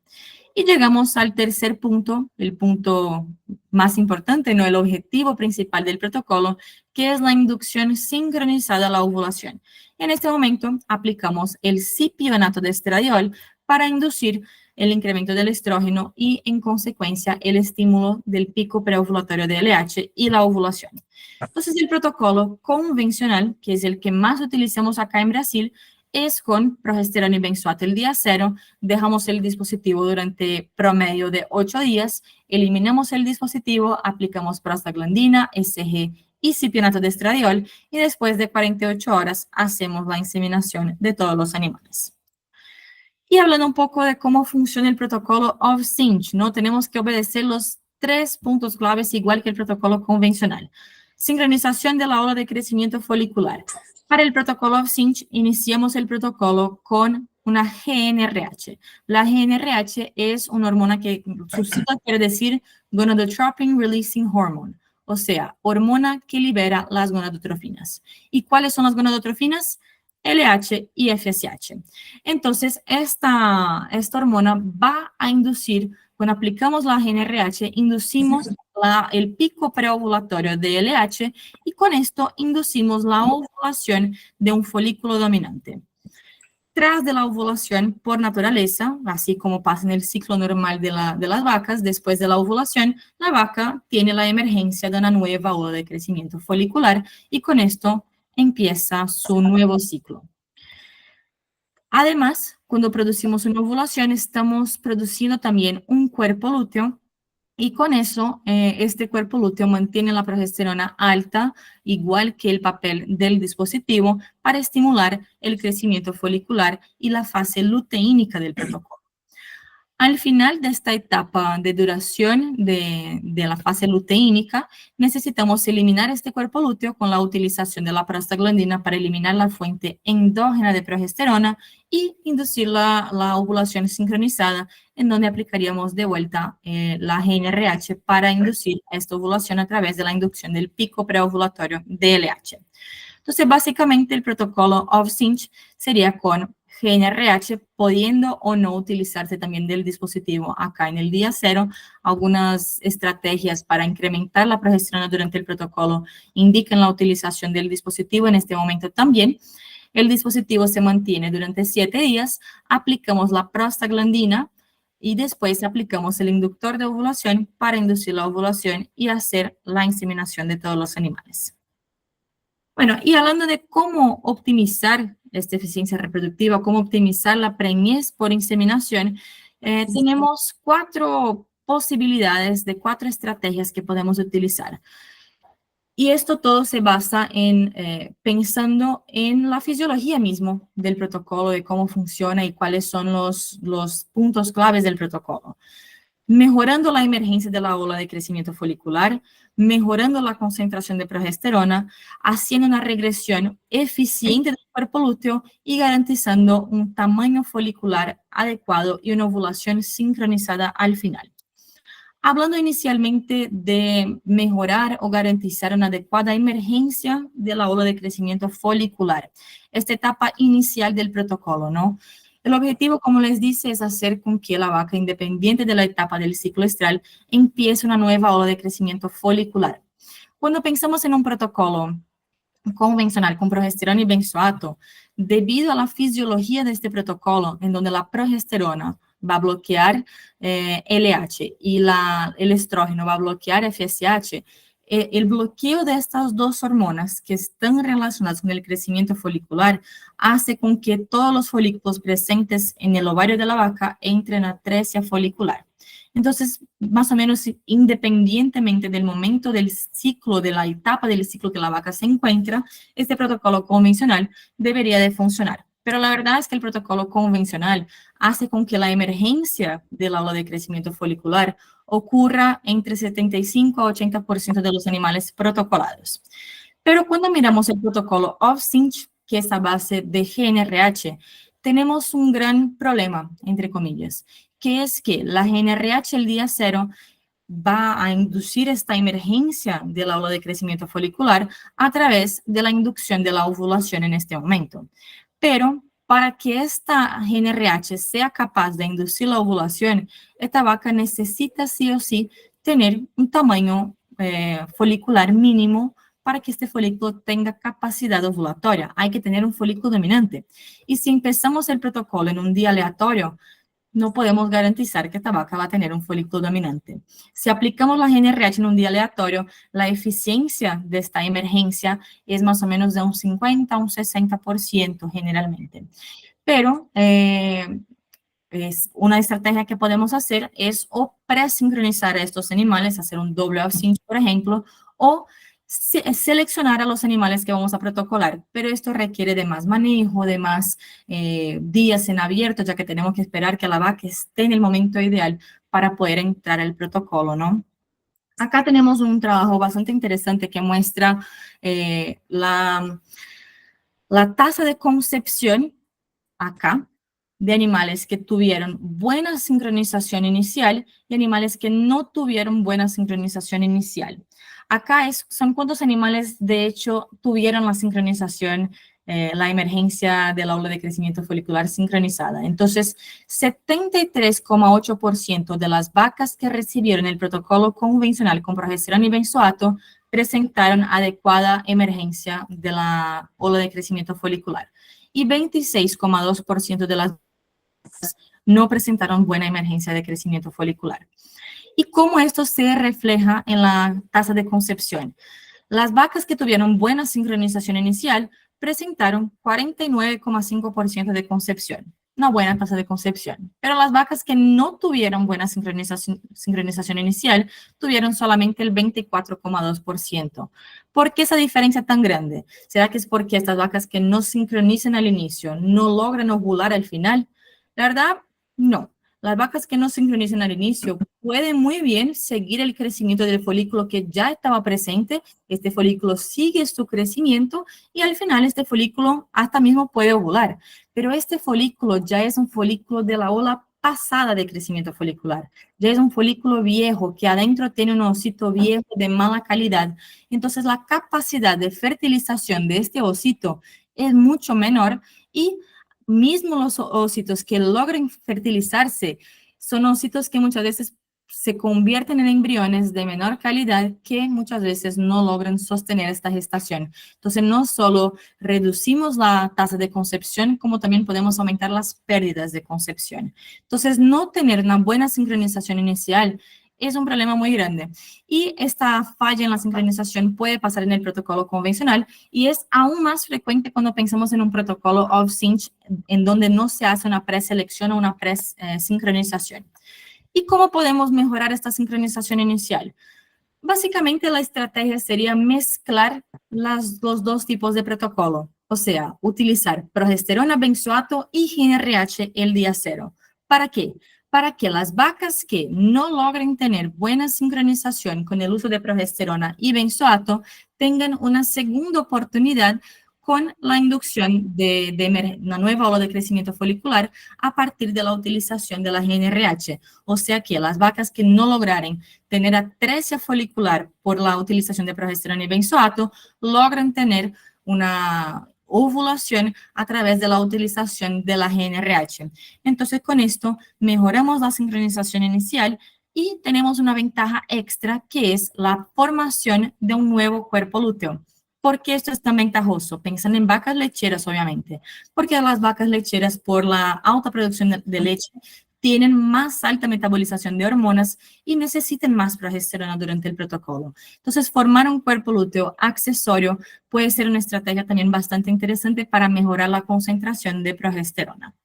Y llegamos al tercer punto, el punto más importante, no el objetivo principal del protocolo, que es la inducción sincronizada a la ovulación. En este momento aplicamos el cipionato de estradiol para inducir el incremento del estrógeno y, en consecuencia, el estímulo del pico preovulatorio de LH y la ovulación. Entonces, el protocolo convencional, que es el que más utilizamos acá en Brasil, es con progesterona y benzoato el día 0, dejamos el dispositivo durante promedio de 8 días, eliminamos el dispositivo, aplicamos prostaglandina, SG y cipionato de estradiol y después de 48 horas hacemos la inseminación de todos los animales. Y hablando un poco de cómo funciona el protocolo OF-CINCH, ¿no? Tenemos que obedecer los 3 puntos claves igual que el protocolo convencional. Sincronización de la ola de crecimiento folicular. Para el protocolo OF-CINCH, iniciamos el protocolo con una GnRH. La GnRH es una hormona que su sigla quiere decir Gonadotropin Releasing Hormone, o sea, hormona que libera las gonadotrofinas. ¿Y cuáles son las gonadotrofinas? LH y FSH. Entonces, esta hormona va a inducir, cuando aplicamos la GnRH, inducimos el pico preovulatorio de LH y con esto inducimos la ovulación de un folículo dominante. Tras de la ovulación, por naturaleza, así como pasa en el ciclo normal de las vacas, después de la ovulación, la vaca tiene la emergencia de una nueva ola de crecimiento folicular y con esto empieza su nuevo ciclo. Además, cuando producimos una ovulación, estamos produciendo también un cuerpo lúteo y con eso, este cuerpo lúteo mantiene la progesterona alta, igual que el papel del dispositivo, para estimular el crecimiento folicular y la fase luteínica del protocolo. Al final de esta etapa de duración de la fase luteínica, necesitamos eliminar este cuerpo lúteo con la utilización de la prostaglandina para eliminar la fuente endógena de progesterona y inducir la ovulación sincronizada, en donde aplicaríamos de vuelta la GnRH para inducir esta ovulación a través de la inducción del pico preovulatorio de LH. Entonces, básicamente, el protocolo OF-CINCH sería con GnRH, pudiendo o no utilizarse también del dispositivo acá en el día 0. Algunas estrategias para incrementar la progesterona durante el protocolo indican la utilización del dispositivo en este momento también. El dispositivo se mantiene durante 7 días, aplicamos la prostaglandina y después aplicamos el inductor de ovulación para inducir la ovulación y hacer la inseminación de todos los animales. Bueno, y hablando de cómo optimizar esta eficiencia reproductiva, cómo optimizar la preñez por inseminación, tenemos 4 posibilidades de 4 estrategias que podemos utilizar. Y esto todo se basa en pensando en la fisiología mismo del protocolo, de cómo funciona y cuáles son los puntos claves del protocolo. Mejorando la emergencia de la ola de crecimiento folicular, mejorando la concentración de progesterona, haciendo una regresión eficiente del cuerpo lúteo y garantizando un tamaño folicular adecuado y una ovulación sincronizada al final. Hablando inicialmente de mejorar o garantizar una adecuada emergencia de la ola de crecimiento folicular, esta etapa inicial del protocolo, ¿no? El objetivo, como les dice, es hacer con que la vaca, independiente de la etapa del ciclo estral, empiece una nueva ola de crecimiento folicular. Cuando pensamos en un protocolo convencional con progesterona y benzoato, debido a la fisiología de este protocolo, en donde la progesterona va a bloquear LH y el estrógeno va a bloquear FSH, el bloqueo de estas 2 hormonas que están relacionadas con el crecimiento folicular hace con que todos los folículos presentes en el ovario de la vaca entren a atresia folicular. Entonces, más o menos independientemente del momento del ciclo, de la etapa del ciclo que la vaca se encuentra, este protocolo convencional debería de funcionar. Pero la verdad es que el protocolo convencional hace con que la emergencia de la ola de crecimiento folicular ocurra entre 75 a 80% de los animales protocolados. Pero cuando miramos el protocolo OF-CINCH, que es a base de GnRH, tenemos un gran problema, entre comillas, que es que la GnRH el día 0 va a inducir esta emergencia de la ola de crecimiento folicular a través de la inducción de la ovulación en este momento. Pero para que esta GnRH sea capaz de inducir la ovulación, esta vaca necesita sí o sí tener un tamaño folicular mínimo para que este folículo tenga capacidad ovulatoria. Hay que tener un folículo dominante. Y si empezamos el protocolo en un día aleatorio, no podemos garantizar que esta vaca va a tener un folículo dominante. Si aplicamos la GNRH en un día aleatorio, la eficiencia de esta emergencia es más o menos de un 50 a un 60% generalmente. Pero es una estrategia que podemos hacer es o presincronizar a estos animales, hacer un doble off-sync, por ejemplo, o seleccionar a los animales que vamos a protocolar, pero esto requiere de más manejo, de más días en abierto, ya que tenemos que esperar que la vaca esté en el momento ideal para poder entrar al protocolo, ¿no? Acá tenemos un trabajo bastante interesante que muestra la tasa de concepción acá de animales que tuvieron buena sincronización inicial y animales que no tuvieron buena sincronización inicial. Acá son cuántos animales, de hecho, tuvieron la sincronización, la emergencia del aula de crecimiento folicular sincronizada. Entonces, 73,8% de las vacas que recibieron el protocolo convencional con progesterona y benzoato presentaron adecuada emergencia de la ola de crecimiento folicular. Y 26,2% de las no presentaron buena emergencia de crecimiento folicular. ¿Y cómo esto se refleja en la tasa de concepción? Las vacas que tuvieron buena sincronización inicial presentaron 49,5% de concepción, una buena tasa de concepción. Pero las vacas que no tuvieron buena sincronización inicial tuvieron solamente el 24,2%. ¿Por qué esa diferencia tan grande? ¿Será que es porque estas vacas que no sincronizan al inicio no logran ovular al final? La verdad, no. Las vacas que no sincronizan al inicio pueden muy bien seguir el crecimiento del folículo que ya estaba presente. Este folículo sigue su crecimiento y al final este folículo hasta mismo puede ovular. Pero este folículo ya es un folículo de la ola pasada de crecimiento folicular. Ya es un folículo viejo que adentro tiene un osito viejo de mala calidad. Entonces la capacidad de fertilización de este osito es mucho menor y mismo los ositos que logran fertilizarse son ositos que muchas veces se convierten en embriones de menor calidad que muchas veces no logran sostener esta gestación. Entonces, no solo reducimos la tasa de concepción, como también podemos aumentar las pérdidas de concepción. Entonces, no tener una buena sincronización inicial es un problema muy grande. Y esta falla en la sincronización puede pasar en el protocolo convencional y es aún más frecuente cuando pensamos en un protocolo off-sync en donde no se hace una preselección o una sincronización. ¿Y cómo podemos mejorar esta sincronización inicial? Básicamente la estrategia sería mezclar los dos tipos de protocolo, o sea, utilizar progesterona, benzoato y GNRH el día cero. ¿Para qué? Para que las vacas que no logren tener buena sincronización con el uso de progesterona y benzoato tengan una segunda oportunidad con la inducción de una nueva ola de crecimiento folicular a partir de la utilización de la GNRH. O sea que las vacas que no lograren tener atresia folicular por la utilización de progesterona y benzoato logran tener una ovulación a través de la utilización de la GNRH. Entonces, con esto mejoramos la sincronización inicial y tenemos una ventaja extra que es la formación de un nuevo cuerpo lúteo. ¿Por qué esto es tan ventajoso? Pensando en vacas lecheras, obviamente. Porque las vacas lecheras, por la alta producción de leche, tienen más alta metabolización de hormonas y necesitan más progesterona durante el protocolo. Entonces, formar un cuerpo lúteo accesorio puede ser una estrategia también bastante interesante para mejorar la concentración de progesterona.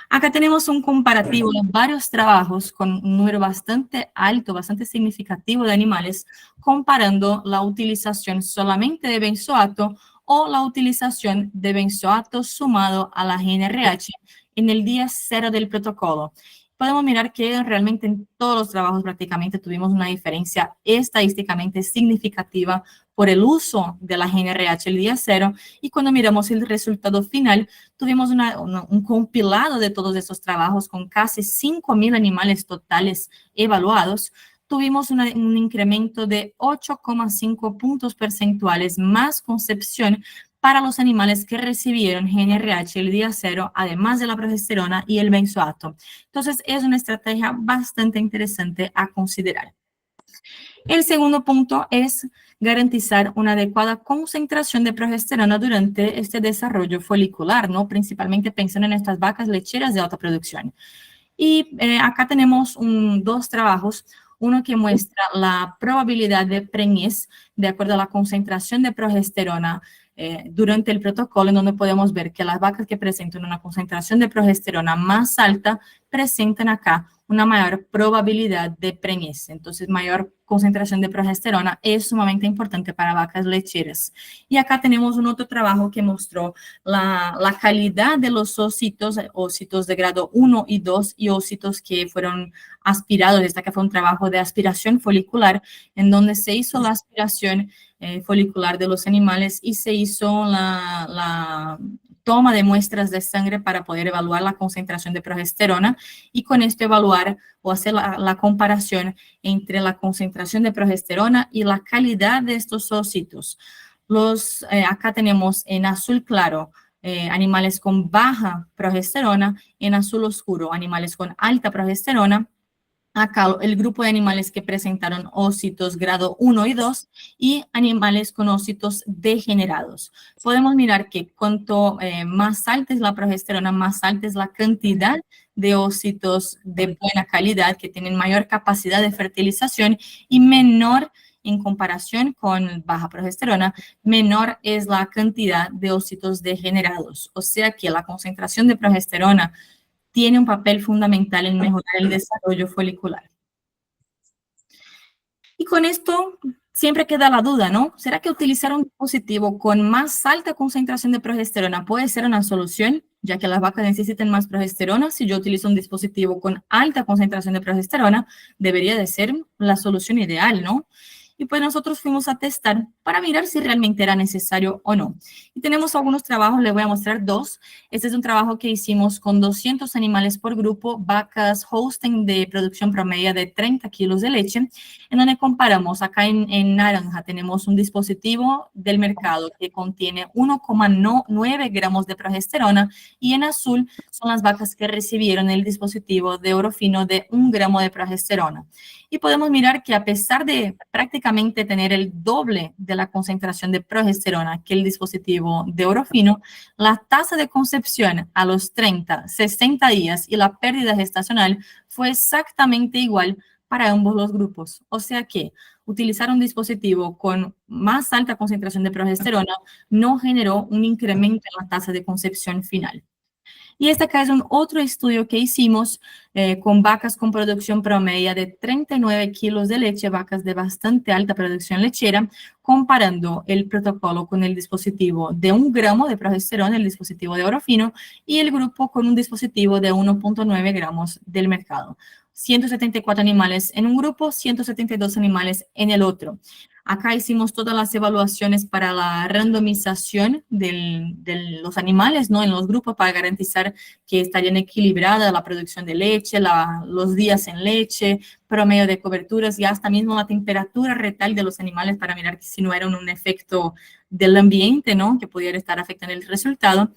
Acá tenemos un comparativo de varios trabajos con un número bastante alto, bastante significativo de animales, comparando la utilización solamente de benzoato o la utilización de benzoato sumado a la GNRH en el día cero del protocolo. Podemos mirar que realmente en todos los trabajos prácticamente tuvimos una diferencia estadísticamente significativa por el uso de la GNRH el día cero, y cuando miramos el resultado final, tuvimos un compilado de todos esos trabajos con casi 5.000 animales totales evaluados. Tuvimos un incremento de 8,5 puntos porcentuales más concepción para los animales que recibieron GNRH el día cero, además de la progesterona y el benzoato. Entonces, es una estrategia bastante interesante a considerar. El segundo punto es garantizar una adecuada concentración de progesterona durante este desarrollo folicular, ¿no? Principalmente pensando en estas vacas lecheras de alta producción. Y acá tenemos dos trabajos, uno que muestra la probabilidad de preñez de acuerdo a la concentración de progesterona durante el protocolo, en donde podemos ver que las vacas que presentan una concentración de progesterona más alta presentan acá una mayor probabilidad de preñez. Entonces, mayor concentración de progesterona es sumamente importante para vacas lecheras. Y acá tenemos un otro trabajo que mostró la calidad de los ocitos de grado 1 y 2 y ocitos que fueron aspirados. Este que fue un trabajo de aspiración folicular, en donde se hizo la aspiración folicular de los animales y se hizo la toma de muestras de sangre para poder evaluar la concentración de progesterona y con esto evaluar o hacer la comparación entre la concentración de progesterona y la calidad de estos ocitos. Acá tenemos en azul claro animales con baja progesterona, en azul oscuro animales con alta progesterona. Acá el grupo de animales que presentaron ocitos grado 1 y 2 y animales con ocitos degenerados. Podemos mirar que cuanto más alta es la progesterona, más alta es la cantidad de ocitos de buena calidad que tienen mayor capacidad de fertilización y menor en comparación con baja progesterona, menor es la cantidad de ocitos degenerados. O sea que la concentración de progesterona tiene un papel fundamental en mejorar el desarrollo folicular. Y con esto siempre queda la duda, ¿no? ¿Será que utilizar un dispositivo con más alta concentración de progesterona puede ser una solución, ya que las vacas necesitan más progesterona? Si yo utilizo un dispositivo con alta concentración de progesterona, debería de ser la solución ideal, ¿no? Y pues nosotros fuimos a testar para mirar si realmente era necesario o no. Y tenemos algunos trabajos, les voy a mostrar dos. Este es un trabajo que hicimos con 200 animales por grupo, vacas Holstein de producción promedio de 30 kilos de leche, en donde comparamos, acá en naranja tenemos un dispositivo del mercado que contiene 1,9 gramos de progesterona y en azul son las vacas que recibieron el dispositivo de Orofino de 1 gramo de progesterona. Y podemos mirar que a pesar de prácticamente tener el doble de la concentración de progesterona que el dispositivo de Orofino, la tasa de concepción a los 30, 60 días y la pérdida gestacional fue exactamente igual para ambos los grupos. O sea que utilizar un dispositivo con más alta concentración de progesterona no generó un incremento en la tasa de concepción final. Y este acá es un otro estudio que hicimos con vacas con producción promedio de 39 kilos de leche, vacas de bastante alta producción lechera, comparando el protocolo con el dispositivo de 1 gramo de progesterona, el dispositivo de Orofino, y el grupo con un dispositivo de 1,9 gramos del mercado. 174 animales en un grupo, 172 animales en el otro. Acá hicimos todas las evaluaciones para la randomización de los animales, ¿no? En los grupos para garantizar que estarían equilibrada la producción de leche, los días en leche, promedio de coberturas y hasta mismo la temperatura retal de los animales para mirar si no era un efecto del ambiente, ¿no? Que pudiera estar afectando el resultado.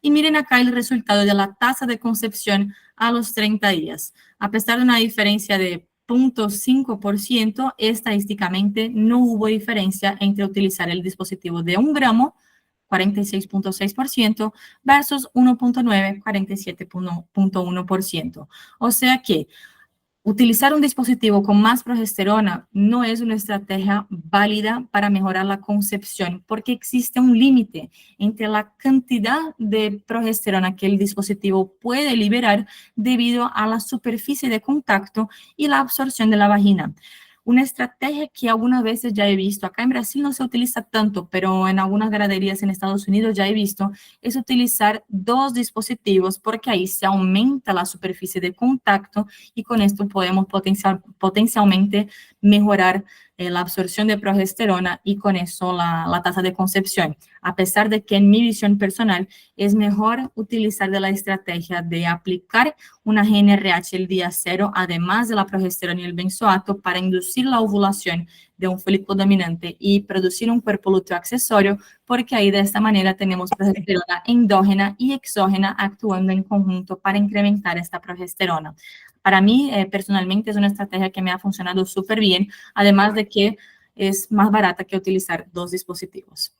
Y miren acá el resultado de la tasa de concepción a los 30 días. A pesar de una diferencia de 0,5%, estadísticamente no hubo diferencia entre utilizar el dispositivo de 1 gramo, 46,6%, versus 1,9, 47,1%. O sea que utilizar un dispositivo con más progesterona no es una estrategia válida para mejorar la concepción porque existe un límite entre la cantidad de progesterona que el dispositivo puede liberar debido a la superficie de contacto y la absorción de la vagina. Una estrategia que algunas veces ya he visto, acá en Brasil no se utiliza tanto, pero en algunas ganaderías en Estados Unidos ya he visto, es utilizar 2 dispositivos porque ahí se aumenta la superficie de contacto y con esto podemos potencialmente mejorar la absorción de progesterona y con eso la tasa de concepción. A pesar de que en mi visión personal es mejor utilizar de la estrategia de aplicar una GnRH el día 0, además de la progesterona y el benzoato, para inducir la ovulación de un folículo dominante y producir un cuerpo lúteo accesorio, porque ahí de esta manera tenemos progesterona endógena y exógena actuando en conjunto para incrementar esta progesterona. Para mí, personalmente, es una estrategia que me ha funcionado súper bien, además de que es más barata que utilizar 2 dispositivos.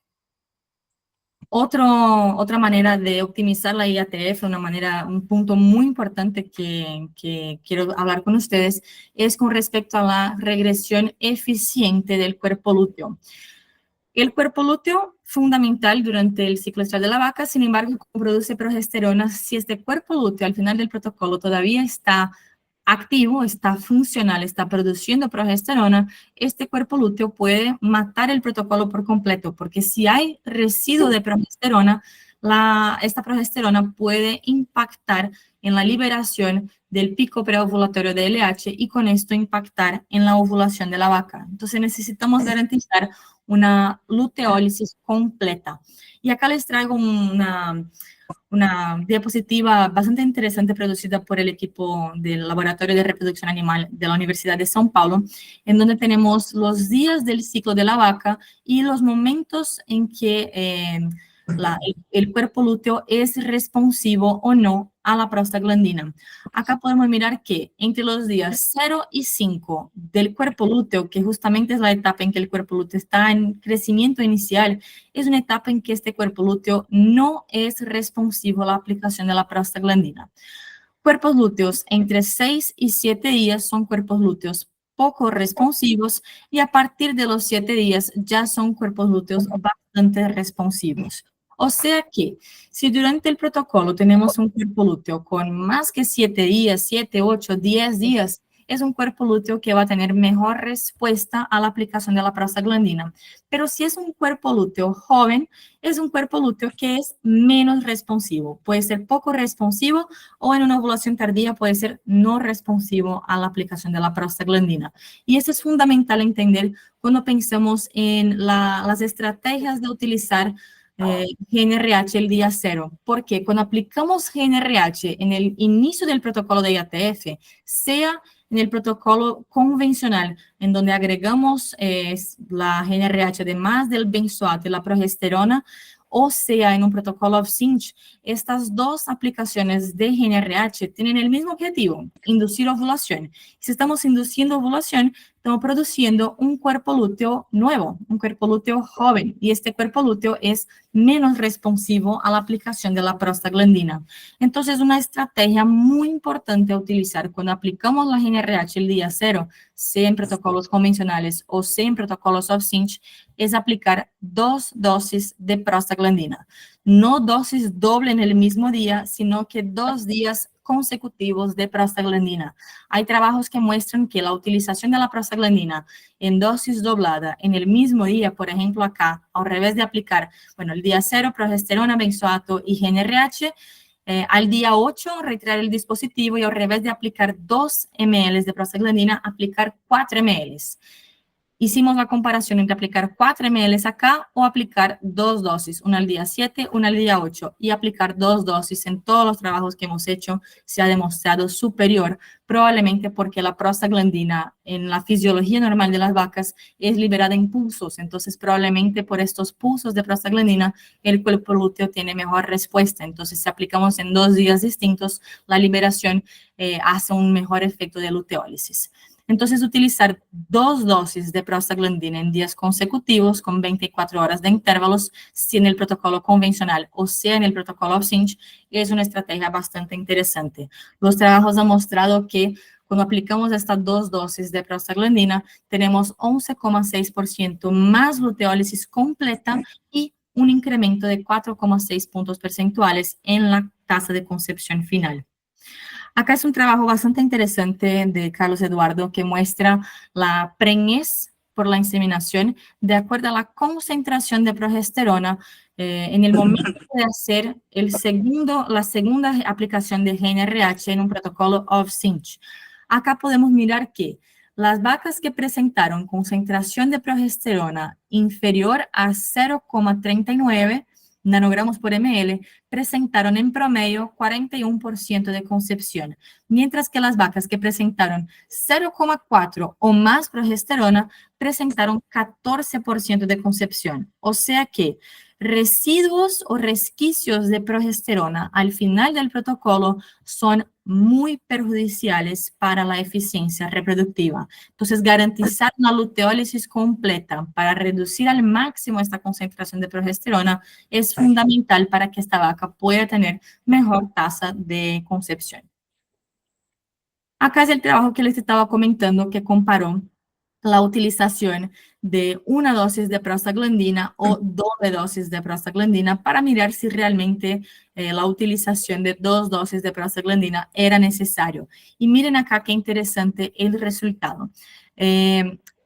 Otra manera de optimizar la IATF, un punto muy importante que quiero hablar con ustedes, es con respecto a la regresión eficiente del cuerpo lúteo. El cuerpo lúteo, fundamental durante el ciclo estral de la vaca, sin embargo, produce progesterona. Si este cuerpo lúteo al final del protocolo todavía está activo, está funcional, está produciendo progesterona, este cuerpo lúteo puede matar el protocolo por completo, porque si hay residuo de progesterona, esta progesterona puede impactar en la liberación del pico preovulatorio de LH y con esto impactar en la ovulación de la vaca. Entonces necesitamos garantizar una luteólisis completa. Y acá les traigo una diapositiva bastante interesante producida por el equipo del Laboratorio de Reproducción Animal de la Universidad de São Paulo, en donde tenemos los días del ciclo de la vaca y los momentos en que el cuerpo lúteo es responsivo o no a la prostaglandina. Acá podemos mirar que entre los días 0 y 5 del cuerpo lúteo, que justamente es la etapa en que el cuerpo lúteo está en crecimiento inicial, es una etapa en que este cuerpo lúteo no es responsivo a la aplicación de la prostaglandina. Cuerpos lúteos entre 6 y 7 días son cuerpos lúteos poco responsivos y a partir de los 7 días ya son cuerpos lúteos bastante responsivos. O sea que, si durante el protocolo tenemos un cuerpo lúteo con más que 7 días, 7, 8, 10 días, es un cuerpo lúteo que va a tener mejor respuesta a la aplicación de la prostaglandina. Pero si es un cuerpo lúteo joven, es un cuerpo lúteo que es menos responsivo. Puede ser poco responsivo o en una ovulación tardía puede ser no responsivo a la aplicación de la prostaglandina. Y eso es fundamental entender cuando pensamos en las estrategias de utilizar GNRH el día 0, porque cuando aplicamos GNRH en el inicio del protocolo de IATF, sea en el protocolo convencional, en donde agregamos la GNRH además del benzoato y la progesterona, o sea en un protocolo OF-CINCH, estas dos aplicaciones de GNRH tienen el mismo objetivo, inducir ovulación. Si estamos induciendo ovulación, estamos produciendo un cuerpo lúteo nuevo, un cuerpo lúteo joven, y este cuerpo lúteo es menos responsivo a la aplicación de la prostaglandina. Entonces, una estrategia muy importante a utilizar cuando aplicamos la GNRH el día 0, sea en protocolos convencionales o sea en protocolos OF-CINCH, es aplicar 2 dosis de prostaglandina. No dosis doble en el mismo día, sino que 2 días consecutivos de prostaglandina. Hay trabajos que muestran que la utilización de la prostaglandina en dosis doblada en el mismo día, por ejemplo acá, al revés de aplicar, bueno, el día 0, progesterona, benzoato y GNRH, al día 8, retirar el dispositivo y al revés de aplicar 2 ml de prostaglandina, aplicar 4 ml. Hicimos la comparación entre aplicar 4 ml acá o aplicar 2 dosis, una al día 7, una al día 8, y aplicar 2 dosis en todos los trabajos que hemos hecho se ha demostrado superior, probablemente porque la prostaglandina en la fisiología normal de las vacas es liberada en pulsos, entonces probablemente por estos pulsos de prostaglandina el cuerpo lúteo tiene mejor respuesta, entonces si aplicamos en 2 días distintos, la liberación hace un mejor efecto de luteólisis. Entonces, utilizar 2 dosis de prostaglandina en días consecutivos con 24 horas de intervalos, sea en el protocolo convencional o sea en el protocolo OF-CINCH, es una estrategia bastante interesante. Los trabajos han mostrado que cuando aplicamos estas 2 dosis de prostaglandina, tenemos 11,6% más luteólisis completa y un incremento de 4,6 puntos porcentuales en la tasa de concepción final. Acá es un trabajo bastante interesante de Carlos Eduardo que muestra la preñez por la inseminación de acuerdo a la concentración de progesterona en el momento de hacer la segunda aplicación de GNRH en un protocolo OF-CINCH. Acá podemos mirar que las vacas que presentaron concentración de progesterona inferior a 0,39 nanogramos por ml, presentaron en promedio 41% de concepción, mientras que las vacas que presentaron 0,4 o más progesterona presentaron 14% de concepción. O sea que residuos o resquicios de progesterona al final del protocolo son muy perjudiciales para la eficiencia reproductiva. Entonces, garantizar una luteólisis completa para reducir al máximo esta concentración de progesterona es fundamental para que esta vaca pueda tener mejor tasa de concepción. Acá es el trabajo que les estaba comentando que comparó la utilización de una dosis de prostaglandina o doble dosis de prostaglandina para mirar si realmente la utilización de 2 dosis de prostaglandina era necesario. Y miren acá qué interesante el resultado.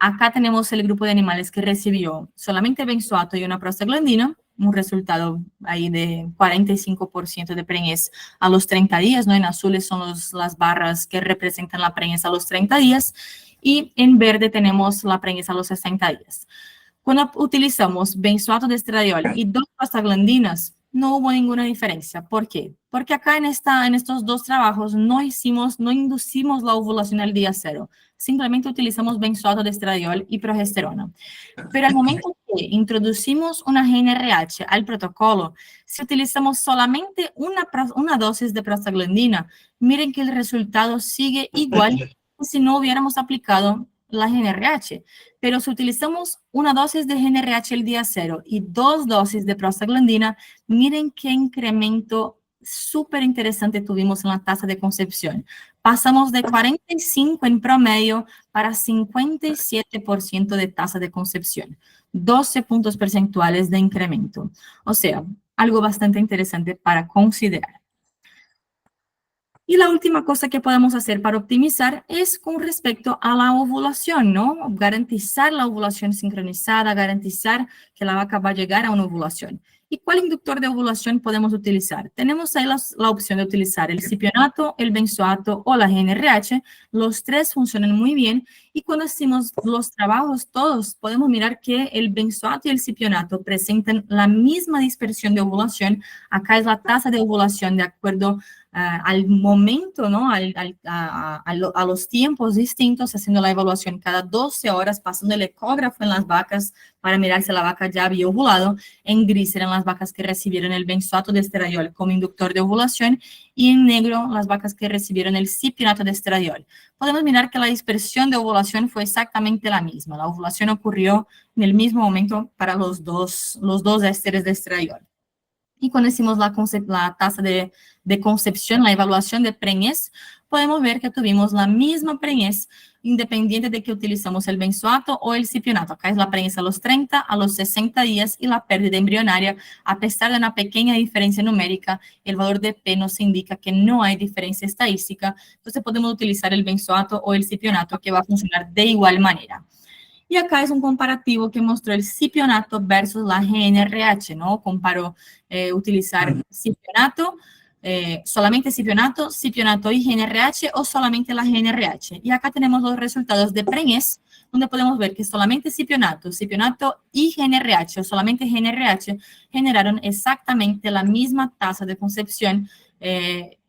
Acá tenemos el grupo de animales que recibió solamente benzoato y una prostaglandina, un resultado ahí de 45% de preñez a los 30 días, ¿no? En azules son las barras que representan la preñez a los 30 días y en verde tenemos la preñez a los 60 días. Cuando utilizamos benzoato de estradiol y 2 prostaglandinas, no hubo ninguna diferencia. ¿Por qué? Porque acá en estos 2 trabajos no inducimos la ovulación al día 0. Simplemente utilizamos benzoato de estradiol y progesterona. Pero al momento que introducimos una GnRH al protocolo, si utilizamos solamente una dosis de prostaglandina, miren que el resultado sigue igual que si no hubiéramos aplicado la GnRH. Pero si utilizamos una dosis de GnRH el día 0 y 2 dosis de prostaglandina, miren qué incremento súper interesante tuvimos en la tasa de concepción. Pasamos de 45 en promedio para 57% de tasa de concepción, 12 puntos porcentuales de incremento. O sea, algo bastante interesante para considerar. Y la última cosa que podemos hacer para optimizar es con respecto a la ovulación, ¿no? Garantizar la ovulación sincronizada, garantizar que la vaca va a llegar a una ovulación. ¿Y cuál inductor de ovulación podemos utilizar? Tenemos ahí la opción de utilizar el cipionato, el benzoato o la GnRH. Los 3 funcionan muy bien y cuando hacemos los trabajos todos, podemos mirar que el benzoato y el cipionato presentan la misma dispersión de ovulación. Acá es la tasa de ovulación de acuerdo al momento, ¿no? A los tiempos distintos, haciendo la evaluación cada 12 horas, pasando el ecógrafo en las vacas para mirar si la vaca ya había ovulado. En gris eran las vacas que recibieron el benzoato de estradiol como inductor de ovulación y en negro las vacas que recibieron el cipionato de estradiol. Podemos mirar que la dispersión de ovulación fue exactamente la misma. La ovulación ocurrió en el mismo momento para los dos ésteres de estradiol. Y cuando hicimos la tasa de concepción, la evaluación de preñez, podemos ver que tuvimos la misma preñez independiente de que utilizamos el benzoato o el cipionato. Acá es la preñez a los 30, a los 60 días y la pérdida embrionaria. A pesar de una pequeña diferencia numérica, el valor de P nos indica que no hay diferencia estadística. Entonces podemos utilizar el benzoato o el cipionato que va a funcionar de igual manera. Y acá es un comparativo que mostró el cipionato versus la GnRH, ¿no? Comparó utilizar cipionato, solamente cipionato, cipionato y GnRH o solamente la GnRH. Y acá tenemos los resultados de preñez, donde podemos ver que solamente cipionato, cipionato y GnRH o solamente GnRH generaron exactamente la misma tasa de concepción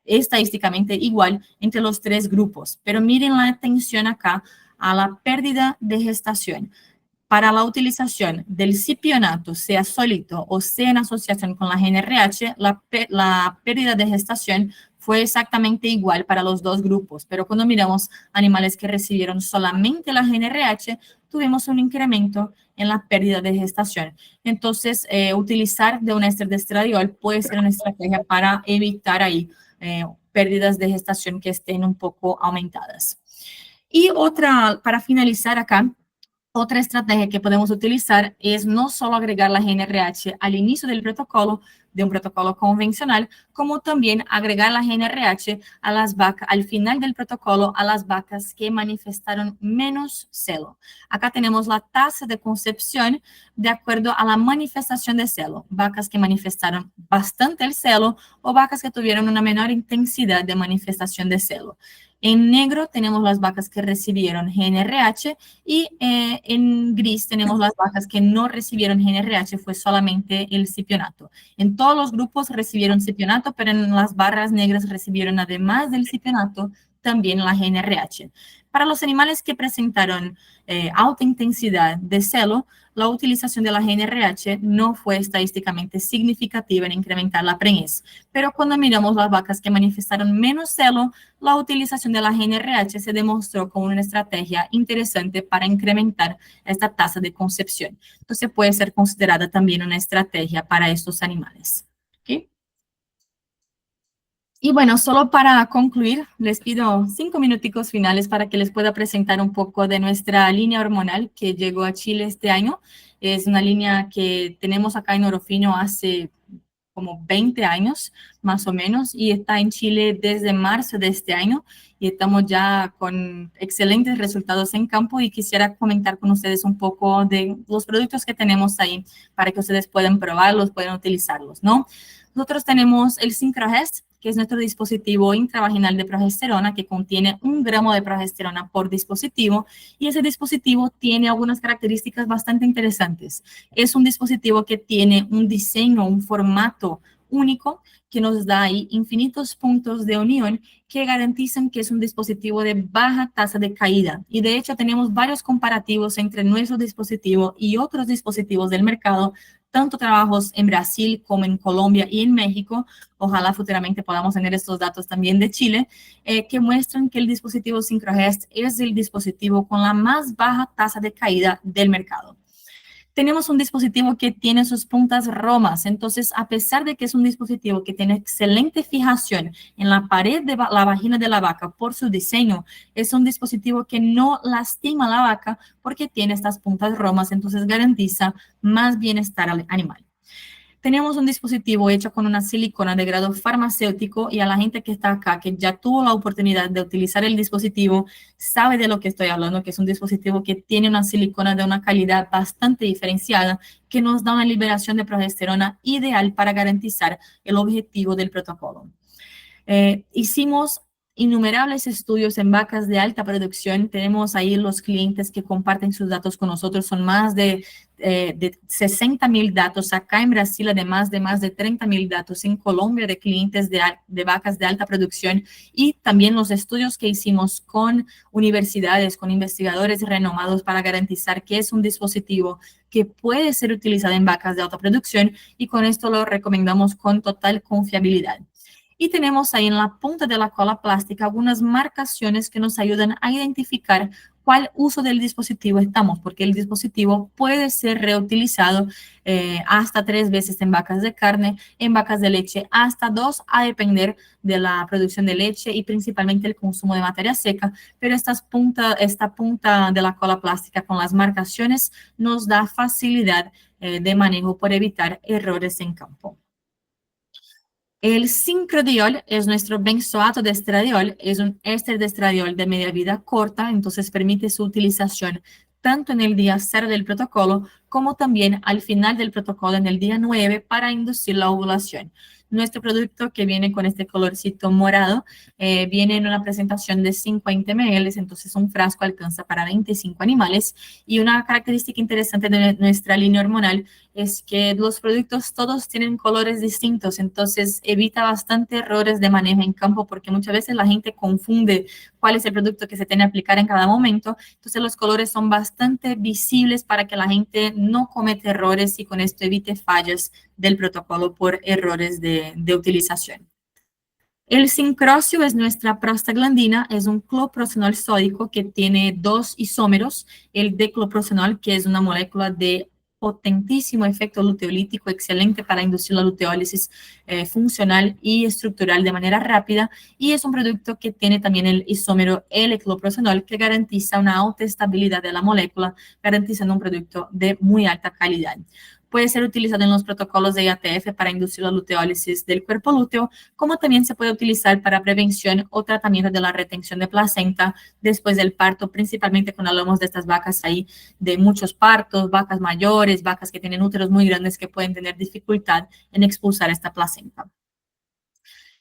estadísticamente igual entre los 3 grupos. Pero miren la atención acá a la pérdida de gestación. Para la utilización del cipionato, sea solito o sea en asociación con la GnRH, la pérdida de gestación fue exactamente igual para los 2 grupos, pero cuando miramos animales que recibieron solamente la GnRH, tuvimos un incremento en la pérdida de gestación. Entonces, utilizar de un éster de estradiol puede ser una estrategia para evitar ahí pérdidas de gestación que estén un poco aumentadas. Y otra, para finalizar acá, otra estrategia que podemos utilizar es no solo agregar la GnRH al inicio del protocolo, de un protocolo convencional, como también agregar la GnRH a las vacas, al final del protocolo, a las vacas que manifestaron menos celo. Acá tenemos la tasa de concepción de acuerdo a la manifestación de celo. Vacas que manifestaron bastante el celo o vacas que tuvieron una menor intensidad de manifestación de celo. En negro tenemos las vacas que recibieron GnRH y en gris tenemos las vacas que no recibieron GnRH, fue solamente el cipionato. En todos los grupos recibieron cipionato, pero en las barras negras recibieron, además del cipionato, también la GnRH. Para los animales que presentaron alta intensidad de celo, la utilización de la GnRH no fue estadísticamente significativa en incrementar la preñez. Pero cuando miramos las vacas que manifestaron menos celo, la utilización de la GnRH se demostró como una estrategia interesante para incrementar esta tasa de concepción. Entonces puede ser considerada también una estrategia para estos animales. ¿Okay? Y bueno, solo para concluir, les pido 5 minuticos finales para que les pueda presentar un poco de nuestra línea hormonal que llegó a Chile este año. Es una línea que tenemos acá en Orofino hace como 20 años, más o menos, y está en Chile desde marzo de este año, y estamos ya con excelentes resultados en campo, y quisiera comentar con ustedes un poco de los productos que tenemos ahí para que ustedes puedan probarlos, puedan utilizarlos, ¿no? Nosotros tenemos el Syncrogest, que es nuestro dispositivo intravaginal de progesterona, que contiene 1 gramo de progesterona por dispositivo, y ese dispositivo tiene algunas características bastante interesantes. Es un dispositivo que tiene un diseño, un formato único, que nos da ahí infinitos puntos de unión que garantizan que es un dispositivo de baja tasa de caída. Y de hecho tenemos varios comparativos entre nuestro dispositivo y otros dispositivos del mercado, tanto trabajos en Brasil como en Colombia y en México. Ojalá futuramente podamos tener estos datos también de Chile, que muestran que el dispositivo Syncrogest es el dispositivo con la más baja tasa de caída del mercado. Tenemos un dispositivo que tiene sus puntas romas, entonces a pesar de que es un dispositivo que tiene excelente fijación en la pared de la vagina de la vaca por su diseño, es un dispositivo que no lastima a la vaca porque tiene estas puntas romas, entonces garantiza más bienestar al animal. Tenemos un dispositivo hecho con una silicona de grado farmacéutico, y a la gente que está acá, que ya tuvo la oportunidad de utilizar el dispositivo, sabe de lo que estoy hablando, que es un dispositivo que tiene una silicona de una calidad bastante diferenciada, que nos da una liberación de progesterona ideal para garantizar el objetivo del protocolo. Hicimos innumerables estudios en vacas de alta producción. Tenemos ahí los clientes que comparten sus datos con nosotros. Son más de 60,000 datos. Acá en Brasil, además de más de 30,000 datos. En Colombia, de clientes de vacas de alta producción. Y también los estudios que hicimos con universidades, con investigadores renomados para garantizar que es un dispositivo que puede ser utilizado en vacas de alta producción, y con esto lo recomendamos con total confiabilidad. Y tenemos ahí en la punta de la cola plástica algunas marcaciones que nos ayudan a identificar cuál uso del dispositivo estamos, porque el dispositivo puede ser reutilizado hasta 3 veces en vacas de carne, en vacas de leche hasta 2, a depender de la producción de leche y principalmente el consumo de materia seca, pero esta punta de la cola plástica con las marcaciones nos da facilidad de manejo por evitar errores en campo. El sincrodiol es nuestro benzoato de estradiol, es un éster de estradiol de media vida corta, entonces permite su utilización tanto en el día 0 del protocolo como también al final del protocolo en el día 9 para inducir la ovulación. Nuestro producto, que viene con este colorcito morado, viene en una presentación de 50 ml, entonces un frasco alcanza para 25 animales. Y una característica interesante de nuestra línea hormonal es que los productos todos tienen colores distintos, entonces evita bastante errores de manejo en campo, porque muchas veces la gente confunde cuál es el producto que se tiene que aplicar en cada momento. Entonces los colores son bastante visibles para que la gente no cometa errores, y con esto evite fallas del protocolo por errores de utilización. El sincrocio es nuestra prostaglandina, es un cloprocenol sódico que tiene 2 isómeros, el decloprocenol, que es una molécula de potentísimo efecto luteolítico, excelente para inducir la luteólisis funcional y estructural de manera rápida, y es un producto que tiene también el isómero L-cloprocenol, que garantiza una alta estabilidad de la molécula, garantizando un producto de muy alta calidad. Puede ser utilizado en los protocolos de IATF para inducir la luteólisis del cuerpo lúteo, como también se puede utilizar para prevención o tratamiento de la retención de placenta después del parto, principalmente cuando hablamos de estas vacas ahí de muchos partos, vacas mayores, vacas que tienen úteros muy grandes que pueden tener dificultad en expulsar esta placenta.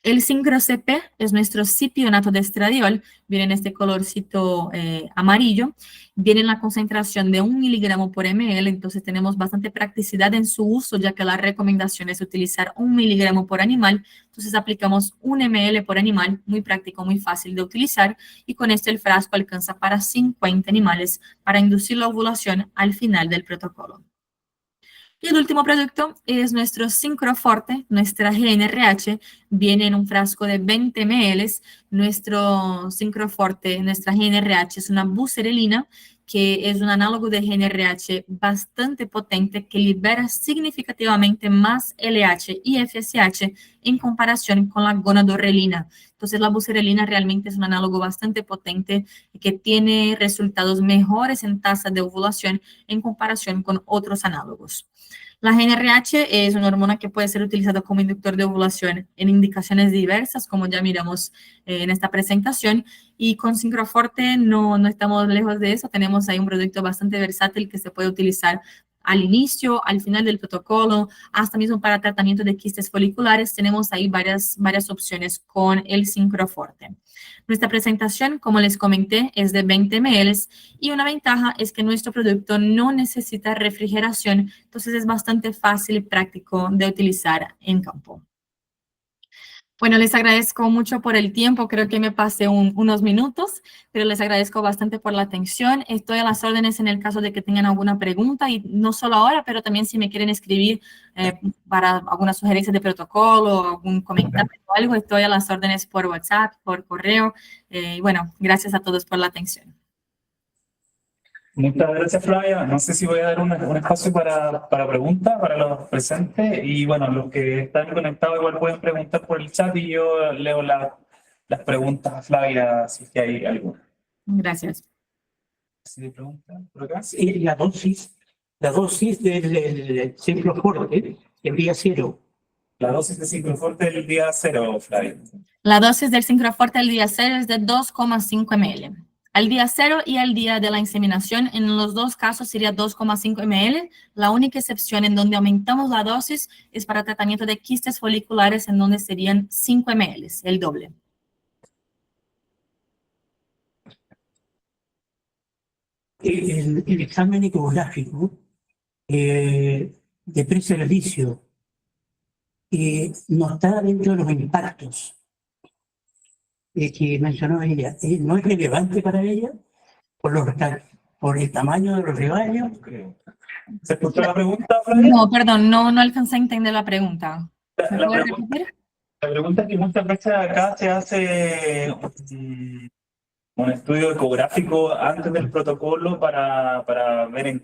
El SincroCP es nuestro cipionato de estradiol, viene en este colorcito amarillo, viene en la concentración de 1 miligramo por ml, entonces tenemos bastante practicidad en su uso, ya que la recomendación es utilizar 1 miligramo por animal, entonces aplicamos 1 ml por animal, muy práctico, muy fácil de utilizar, y con esto el frasco alcanza para 50 animales para inducir la ovulación al final del protocolo. Y el último producto es nuestro Sincroforte, nuestra GNRH, viene en un frasco de 20 ml. Nuestro Sincroforte, nuestra GNRH es una buserelina, que es un análogo de GNRH bastante potente que libera significativamente más LH y FSH en comparación con la gonadorelina. Entonces la buserelina realmente es un análogo bastante potente que tiene resultados mejores en tasa de ovulación en comparación con otros análogos. La GnRH es una hormona que puede ser utilizada como inductor de ovulación en indicaciones diversas, como ya miramos en esta presentación, y con Sincroforte no estamos lejos de eso, tenemos ahí un producto bastante versátil que se puede utilizar al inicio, al final del protocolo, hasta mismo para tratamiento de quistes foliculares, tenemos ahí varias opciones con el Sincroforte. Nuestra presentación, como les comenté, es de 20 ml y una ventaja es que nuestro producto no necesita refrigeración, entonces es bastante fácil y práctico de utilizar en campo. Bueno, les agradezco mucho por el tiempo, creo que me pasé unos minutos, pero les agradezco bastante por la atención. Estoy a las órdenes en el caso de que tengan alguna pregunta, y no solo ahora, pero también si me quieren escribir para alguna sugerencia de protocolo, algún comentario o algo, estoy a las órdenes por WhatsApp, por correo. Y bueno, gracias a todos por la atención. Muchas gracias, Flavia. No sé si voy a dar un espacio para preguntas para los presentes. Y bueno, los que están conectados igual pueden preguntar por el chat y yo leo las preguntas a Flavia si es que hay algo. Gracias. ¿Sí pregunta por acá? Sí, la dosis del Sincroforte el día 0. La dosis de Sincroforte del día 0, Flavia. La dosis del Sincroforte al día 0 es de 2,5 ml. Al día 0 y al día de la inseminación, en los dos casos sería 2,5 ml. La única excepción en donde aumentamos la dosis es para tratamiento de quistes foliculares, en donde serían 5 ml, el doble. El examen ecográfico de preservicio no está dentro de los impactos que mencionó ella. ¿No es relevante para ella por el tamaño de los rebaños? ¿Se escuchó la pregunta, Flavia? No, perdón, no alcancé a entender la pregunta. ¿Me puede repetir? La pregunta es que muchas veces acá se hace un estudio ecográfico antes del protocolo para ver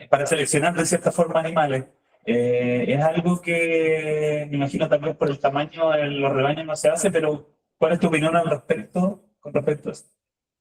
para seleccionar de cierta forma animales. Es algo que me imagino también por el tamaño de los rebaños no se hace, pero ¿cuál es tu opinión al respecto con respecto a esto?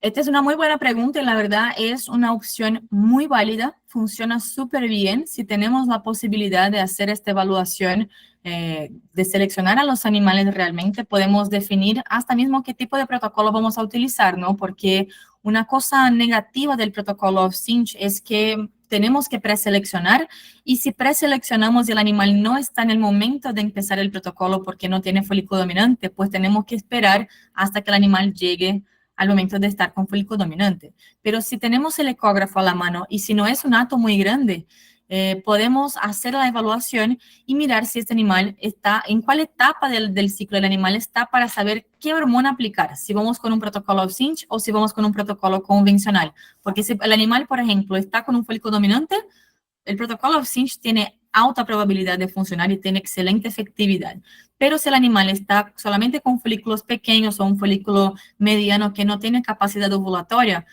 Esta es una muy buena pregunta y la verdad es una opción muy válida, funciona súper bien. Si tenemos la posibilidad de hacer esta evaluación, de seleccionar a los animales realmente, podemos definir hasta mismo qué tipo de protocolo vamos a utilizar, ¿no? Porque una cosa negativa del protocolo OFF-CINCH es que tenemos que preseleccionar, y si preseleccionamos y el animal no está en el momento de empezar el protocolo porque no tiene folículo dominante, pues tenemos que esperar hasta que el animal llegue al momento de estar con folículo dominante. Pero si tenemos el ecógrafo a la mano y si no es un hato muy grande, podemos hacer la evaluación y mirar si este animal está, en cuál etapa del ciclo del animal está, para saber qué hormona aplicar, si vamos con un protocolo OFF-CINCH o si vamos con un protocolo convencional. Porque si el animal, por ejemplo, está con un folículo dominante, el protocolo OFF-CINCH tiene alta probabilidad de funcionar y tiene excelente efectividad. Pero si el animal está solamente con folículos pequeños o un folículo mediano que no tiene capacidad ovulatoria,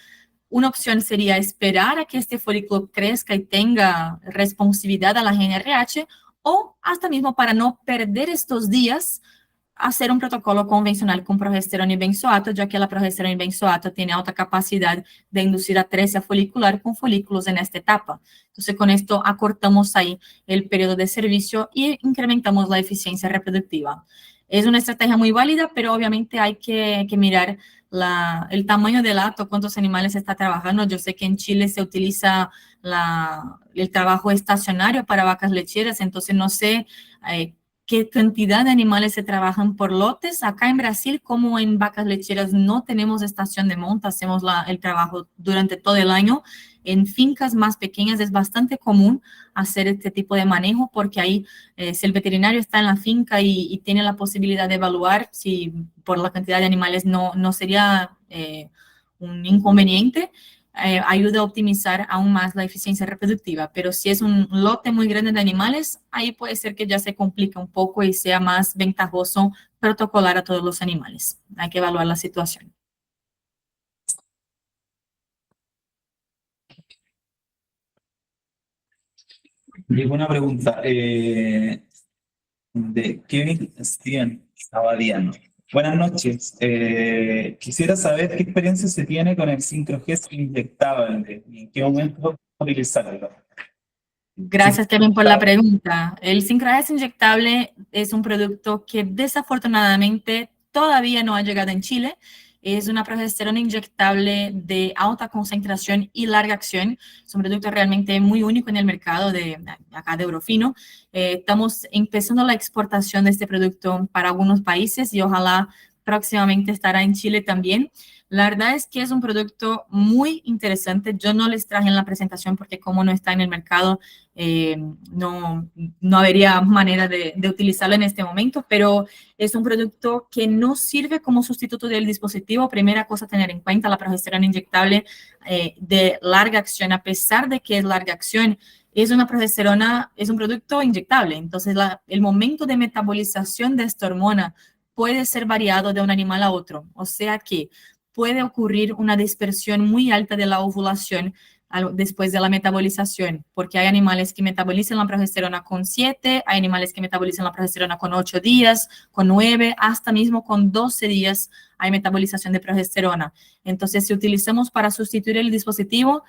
una opción sería esperar a que este folículo crezca y tenga responsividad a la GnRH, o hasta mismo para no perder estos días, hacer un protocolo convencional con progesterona y benzoato, ya que la progesterona y benzoato tiene alta capacidad de inducir atresia folicular con folículos en esta etapa. Entonces, con esto acortamos ahí el periodo de servicio y incrementamos la eficiencia reproductiva. Es una estrategia muy válida, pero obviamente hay que mirar el tamaño del hato, cuántos animales está trabajando. Yo sé que en Chile se utiliza el trabajo estacionario para vacas lecheras, entonces no sé qué cantidad de animales se trabajan por lotes. Acá en Brasil, como en vacas lecheras no tenemos estación de monta, hacemos el trabajo durante todo el año. En fincas más pequeñas es bastante común hacer este tipo de manejo porque ahí si el veterinario está en la finca y tiene la posibilidad de evaluar si por la cantidad de animales no sería un inconveniente, ayuda a optimizar aún más la eficiencia reproductiva. Pero si es un lote muy grande de animales, ahí puede ser que ya se complique un poco y sea más ventajoso protocolar a todos los animales. Hay que evaluar la situación. Llegó una pregunta de Kevin Steven Abadiano. Buenas noches. Quisiera saber qué experiencia se tiene con el SincroGest inyectable y en qué momento utilizarlo. Gracias, Kevin, por la pregunta. El SincroGest inyectable es un producto que desafortunadamente todavía no ha llegado en Chile. Es una progesterona inyectable de alta concentración y larga acción. Es un producto realmente muy único en el mercado de acá de Eurofino. Estamos empezando la exportación de este producto para algunos países y ojalá próximamente estará en Chile también. La verdad es que es un producto muy interesante. Yo no les traje en la presentación porque como no está en el mercado, no habría manera de utilizarlo en este momento, pero es un producto que no sirve como sustituto del dispositivo. Primera cosa a tener en cuenta, la progesterona inyectable de larga acción, a pesar de que es larga acción, es una progesterona, es un producto inyectable. Entonces, el momento de metabolización de esta hormona puede ser variado de un animal a otro. O sea que puede ocurrir una dispersión muy alta de la ovulación después de la metabolización, porque hay animales que metabolizan la progesterona con 7, hay animales que metabolizan la progesterona con 8 días, con 9, hasta mismo con 12 días hay metabolización de progesterona. Entonces, si utilizamos para sustituir el dispositivo,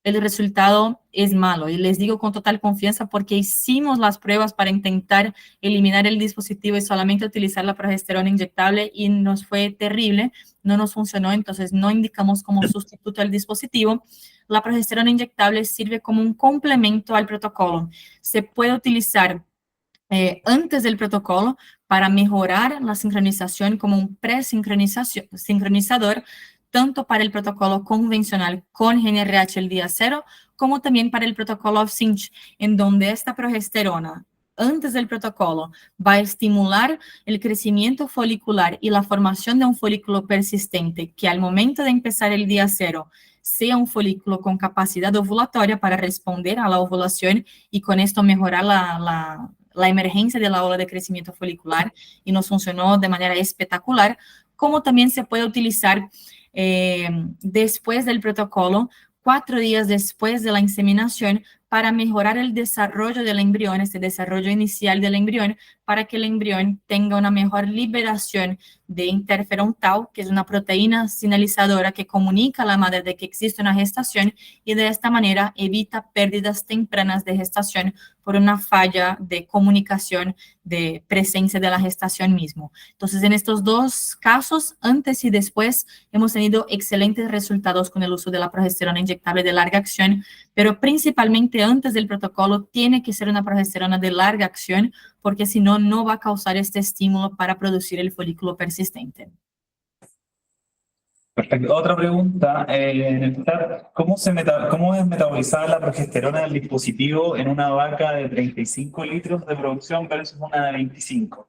el resultado es malo. Y les digo con total confianza porque hicimos las pruebas para intentar eliminar el dispositivo y solamente utilizar la progesterona inyectable y nos fue terrible, no nos funcionó, entonces no indicamos como sustituto al dispositivo. La progesterona inyectable sirve como un complemento al protocolo. Se puede utilizar antes del protocolo para mejorar la sincronización como un sincronizador, tanto para el protocolo convencional con GnRH el día 0, como también para el protocolo OFF-CINCH, en donde esta progesterona, antes del protocolo, va a estimular el crecimiento folicular y la formación de un folículo persistente, que al momento de empezar el día 0, sea un folículo con capacidad ovulatoria para responder a la ovulación y con esto mejorar la emergencia de la ola de crecimiento folicular, y nos funcionó de manera espectacular, como también se puede utilizar después del protocolo, 4 días después de la inseminación, para mejorar el desarrollo del embrión, este desarrollo inicial del embrión, para que el embrión tenga una mejor liberación de interferón tau, que es una proteína señalizadora que comunica a la madre de que existe una gestación y de esta manera evita pérdidas tempranas de gestación por una falla de comunicación de presencia de la gestación mismo. Entonces, en estos dos casos, antes y después, hemos tenido excelentes resultados con el uso de la progesterona inyectable de larga acción, pero principalmente antes del protocolo tiene que ser una progesterona de larga acción, porque si no, no va a causar este estímulo para producir el folículo persistente. Perfecto. Otra pregunta, ¿cómo es metabolizada la progesterona del dispositivo en una vaca de 35 litros de producción versus una de 25?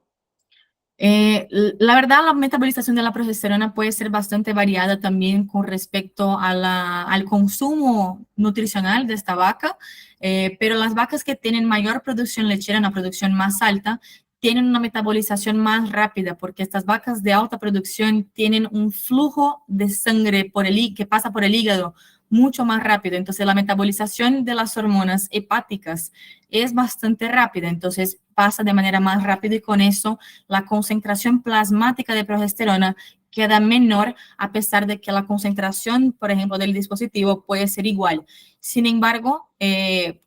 La verdad, la metabolización de la progesterona puede ser bastante variada también con respecto al consumo nutricional de esta vaca, pero las vacas que tienen mayor producción lechera, una producción más alta, tienen una metabolización más rápida, porque estas vacas de alta producción tienen un flujo de sangre que pasa por el hígado mucho más rápido. Entonces, la metabolización de las hormonas hepáticas es bastante rápida, entonces pasa de manera más rápida y con eso la concentración plasmática de progesterona queda menor, a pesar de que la concentración, por ejemplo, del dispositivo puede ser igual. Sin embargo,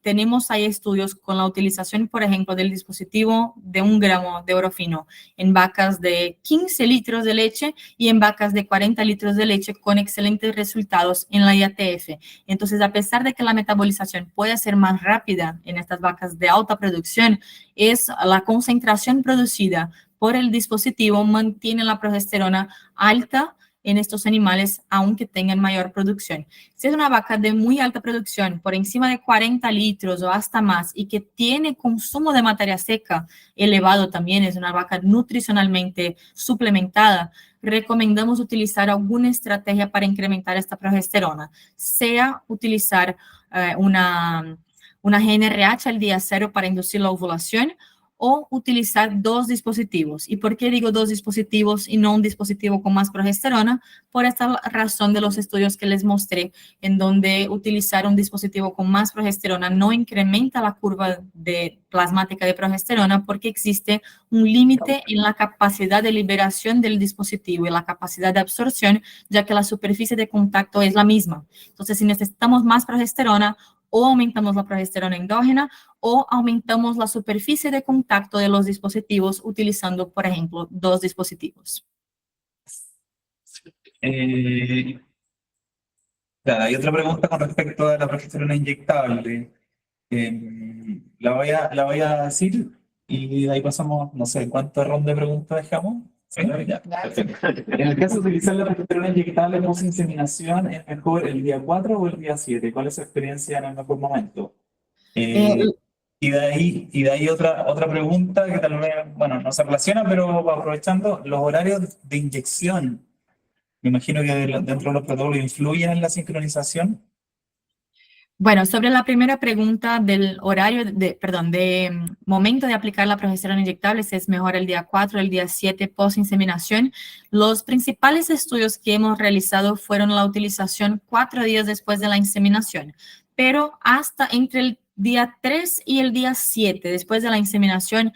tenemos ahí estudios con la utilización, por ejemplo, del dispositivo de 1 gramo de Eurofino en vacas de 15 litros de leche y en vacas de 40 litros de leche con excelentes resultados en la IATF. Entonces, a pesar de que la metabolización puede ser más rápida en estas vacas de alta producción, es es la concentración producida por el dispositivo mantiene la progesterona alta en estos animales, aunque tengan mayor producción. Si es una vaca de muy alta producción, por encima de 40 litros o hasta más, y que tiene consumo de materia seca elevado también, es una vaca nutricionalmente suplementada, recomendamos utilizar alguna estrategia para incrementar esta progesterona, sea utilizar una GnRH al día 0 para inducir la ovulación, o utilizar 2 dispositivos. ¿Y por qué digo 2 dispositivos y no un dispositivo con más progesterona? Por esta razón de los estudios que les mostré, en donde utilizar un dispositivo con más progesterona no incrementa la curva plasmática de progesterona, porque existe un límite en la capacidad de liberación del dispositivo y la capacidad de absorción, ya que la superficie de contacto es la misma. Entonces, si necesitamos más progesterona, o aumentamos la progesterona endógena o aumentamos la superficie de contacto de los dispositivos utilizando, por ejemplo, 2 dispositivos. Claro, hay otra pregunta con respecto a la progesterona inyectable. La voy a decir y de ahí pasamos, no sé, ¿cuántas rondas de preguntas dejamos? ¿Sí? Ya, perfecto. En el caso de utilizar la progesterona inyectable post inseminación, ¿es mejor el día 4 o el día 7? ¿Cuál es su experiencia en el mejor momento? Eh, Y de ahí otra pregunta que tal vez, bueno, no se relaciona, pero aprovechando, los horarios de inyección, me imagino que dentro de los protocolos influyen en la sincronización. Bueno, sobre la primera pregunta del horario, de momento de aplicar la progesterona inyectable, si es mejor el día 4 o el día 7 post-inseminación, los principales estudios que hemos realizado fueron la utilización 4 días después de la inseminación, pero hasta entre el día 3 y el día 7 después de la inseminación,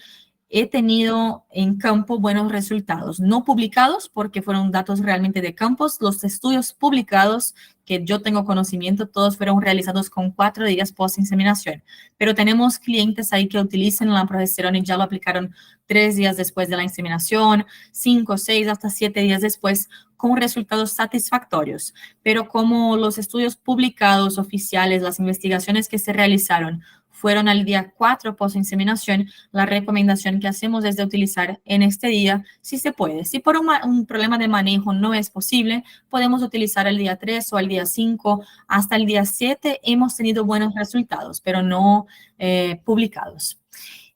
he tenido en campo buenos resultados, no publicados porque fueron datos realmente de campos. Los estudios publicados que yo tengo conocimiento, todos fueron realizados con 4 días post-inseminación, pero tenemos clientes ahí que utilizan la progesterona y ya lo aplicaron 3 días después de la inseminación, 5, 6, hasta 7 días después, con resultados satisfactorios. Pero como los estudios publicados oficiales, las investigaciones que se realizaron, fueron al día 4 post-inseminación, la recomendación que hacemos es de utilizar en este día, si se puede. Si por un problema de manejo no es posible, podemos utilizar el día 3 o el día 5, hasta el día 7 hemos tenido buenos resultados, pero no publicados.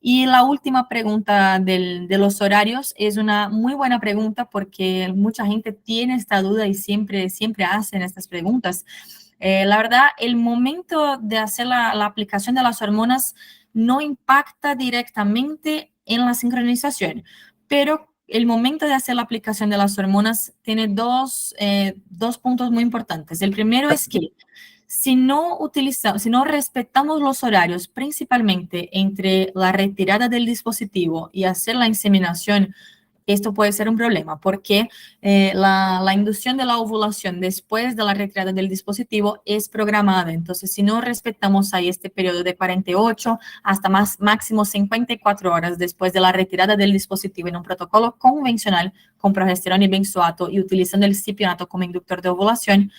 Y la última pregunta de los horarios es una muy buena pregunta porque mucha gente tiene esta duda y siempre hacen estas preguntas. La verdad, el momento de hacer la aplicación de las hormonas no impacta directamente en la sincronización, pero el momento de hacer la aplicación de las hormonas tiene dos puntos muy importantes. El primero es que si no respetamos los horarios, principalmente entre la retirada del dispositivo y hacer la inseminación, esto puede ser un problema porque la inducción de la ovulación después de la retirada del dispositivo es programada. Entonces, si no respetamos ahí este periodo de 48 hasta máximo 54 horas después de la retirada del dispositivo en un protocolo convencional con progesterona y benzoato y utilizando el cipionato como inductor de ovulación,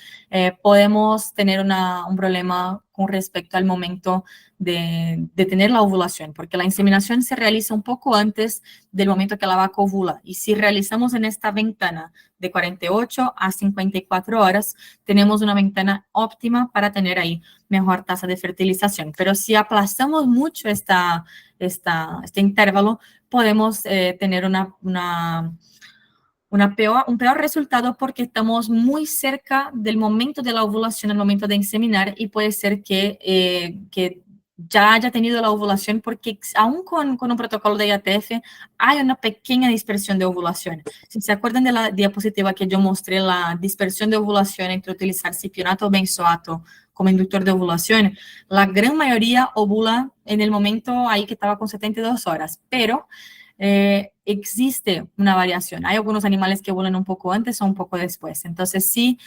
podemos tener un problema con respecto al momento de tener la ovulación, porque la inseminación se realiza un poco antes del momento que la vaca ovula. Y si realizamos en esta ventana de 48 a 54 horas, tenemos una ventana óptima para tener ahí mejor tasa de fertilización. Pero si aplazamos mucho este intervalo, podemos tener un peor resultado porque estamos muy cerca del momento de la ovulación, el momento de inseminar, y puede ser que ya haya tenido la ovulación, porque aún con un protocolo de IATF hay una pequeña dispersión de ovulación. Si se acuerdan de la diapositiva que yo mostré, la dispersión de ovulación entre utilizar cipionato o benzoato como inductor de ovulación, la gran mayoría ovula en el momento ahí que estaba con 72 horas, pero existe una variación. Hay algunos animales que ovulan un poco antes o un poco después. Entonces, si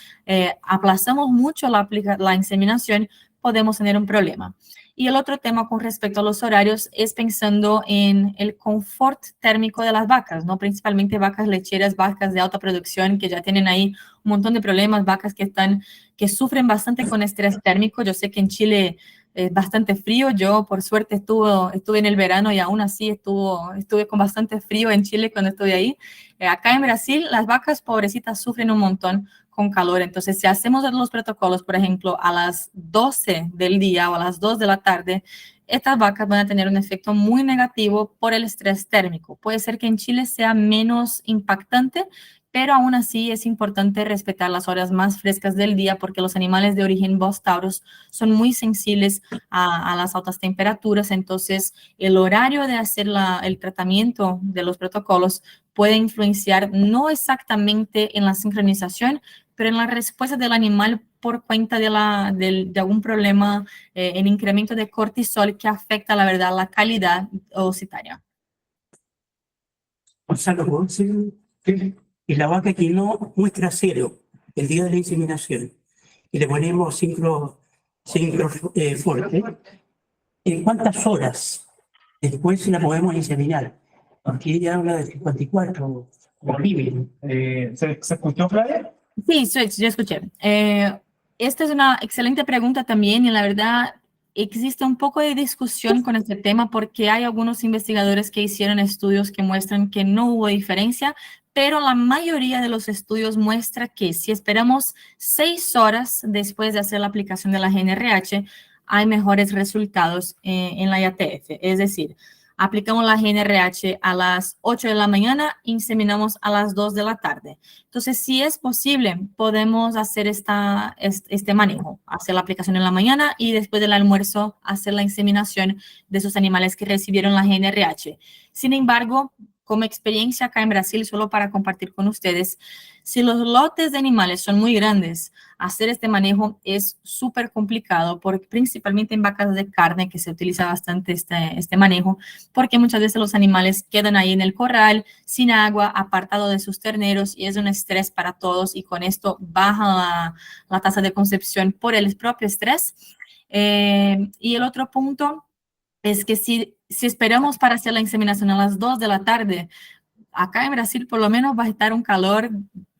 aplazamos mucho la inseminación, podemos tener un problema. Y el otro tema con respecto a los horarios es pensando en el confort térmico de las vacas, ¿no? Principalmente vacas lecheras, vacas de alta producción que ya tienen ahí un montón de problemas, vacas que sufren bastante con estrés térmico. Yo sé que en Chile es bastante frío. Yo, por suerte, estuve en el verano y aún así estuve con bastante frío en Chile cuando estuve ahí. Acá en Brasil, las vacas pobrecitas sufren un montón con calor. Entonces, si hacemos los protocolos, por ejemplo, a las 12 del día o a las 2 de la tarde, estas vacas van a tener un efecto muy negativo por el estrés térmico. Puede ser que en Chile sea menos impactante, pero aún así es importante respetar las horas más frescas del día porque los animales de origen Bos Taurus son muy sensibles a las altas temperaturas. Entonces, el horario de hacer el tratamiento de los protocolos puede influenciar no exactamente en la sincronización, pero en la respuesta del animal por cuenta de algún problema en incremento de cortisol que afecta, la verdad, la calidad ovocitaria. Gonzalo, ¿puedo decir? Y la vaca que no muestra cero el día de la inseminación y le ponemos cinco fuerte, ¿en cuántas horas después la podemos inseminar? Aquí ella habla de 54, horrible. ¿Se escuchó, Flavia? Sí, yo escuché. Esta es una excelente pregunta también y la verdad existe un poco de discusión con este tema porque hay algunos investigadores que hicieron estudios que muestran que no hubo diferencia, pero la mayoría de los estudios muestra que si esperamos 6 horas después de hacer la aplicación de la GnRH, hay mejores resultados en la IATF. Es decir, aplicamos la GnRH a las 8 de la mañana, inseminamos a las 2 de la tarde. Entonces, si es posible, podemos hacer este manejo, hacer la aplicación en la mañana y después del almuerzo hacer la inseminación de esos animales que recibieron la GnRH. Sin embargo, como experiencia acá en Brasil, solo para compartir con ustedes, si los lotes de animales son muy grandes, hacer este manejo es súper complicado, principalmente en vacas de carne, que se utiliza bastante este manejo, porque muchas veces los animales quedan ahí en el corral, sin agua, apartado de sus terneros, y es un estrés para todos, y con esto baja la tasa de concepción por el propio estrés. Y el otro punto es que si esperamos para hacer la inseminación a las 2 de la tarde, acá en Brasil por lo menos va a estar un calor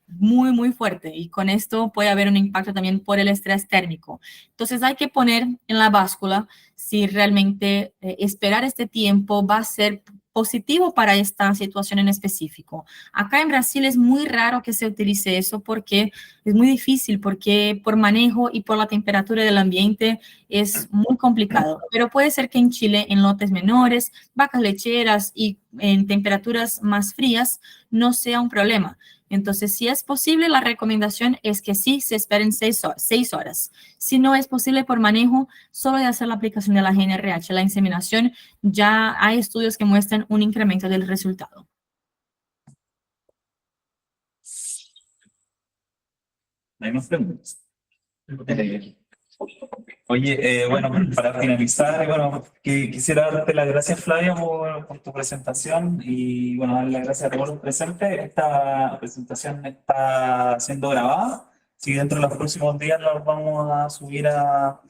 muy, muy fuerte y con esto puede haber un impacto también por el estrés térmico. Entonces hay que poner en la báscula si realmente esperar este tiempo va a ser positivo para esta situación en específico. Acá en Brasil es muy raro que se utilice eso porque es muy difícil, porque por manejo y por la temperatura del ambiente es muy complicado. Pero puede ser que en Chile, en lotes menores, vacas lecheras y en temperaturas más frías, no sea un problema. Entonces, si es posible, la recomendación es que sí se esperen 6 horas. Si no es posible por manejo, solo de hacer la aplicación de la GnRH, la inseminación, ya hay estudios que muestran un incremento del resultado. Hay más preguntas. Oye, bueno, para finalizar, bueno, quisiera darte las gracias, Flavia, por tu presentación y, bueno, darle las gracias a todos los presentes. Esta presentación está siendo grabada. Si dentro de los próximos días la vamos a subir a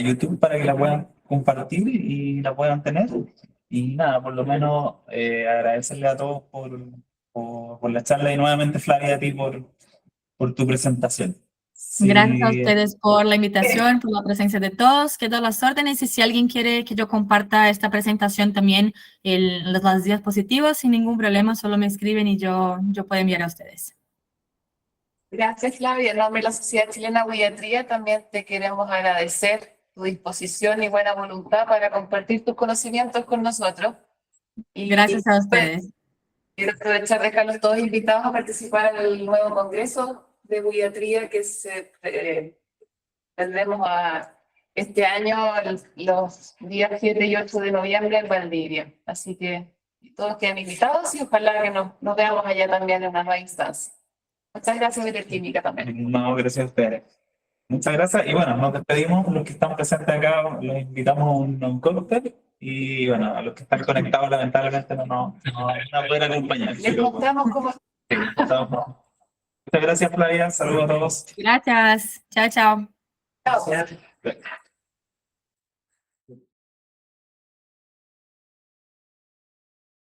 YouTube para que la puedan compartir y la puedan tener. Y nada, por lo menos agradecerle a todos por la charla y nuevamente, Flavia, a ti por tu presentación. Sí. Gracias a ustedes por la invitación, por la presencia de todos. Quedo a las órdenes y si alguien quiere que yo comparta esta presentación también, las diapositivas, sin ningún problema, solo me escriben y yo puedo enviar a ustedes. Gracias, Flavia. En nombre de la Sociedad Chilena de Podiatría también te queremos agradecer tu disposición y buena voluntad para compartir tus conocimientos con nosotros. Y gracias a ustedes. Quiero aprovechar de dejarlos todos invitados a participar en el nuevo congreso de podiatría que tendremos este año los días 7 y 8 de noviembre en Valdivia. Así que todos quedan invitados y ojalá que nos veamos allá también en una nueva instancia. Muchas gracias, Bioquímica también. No, gracias a ustedes. Muchas gracias. Y bueno, nos despedimos. Los que estamos presentes acá, los invitamos a un cóctel. Y bueno, a los que están conectados, lamentablemente no pueden acompañar. Les mostramos cómo. Sí, muchas gracias, Flavia. Saludos a todos. Gracias. Chao, chao. Chao. Gracias.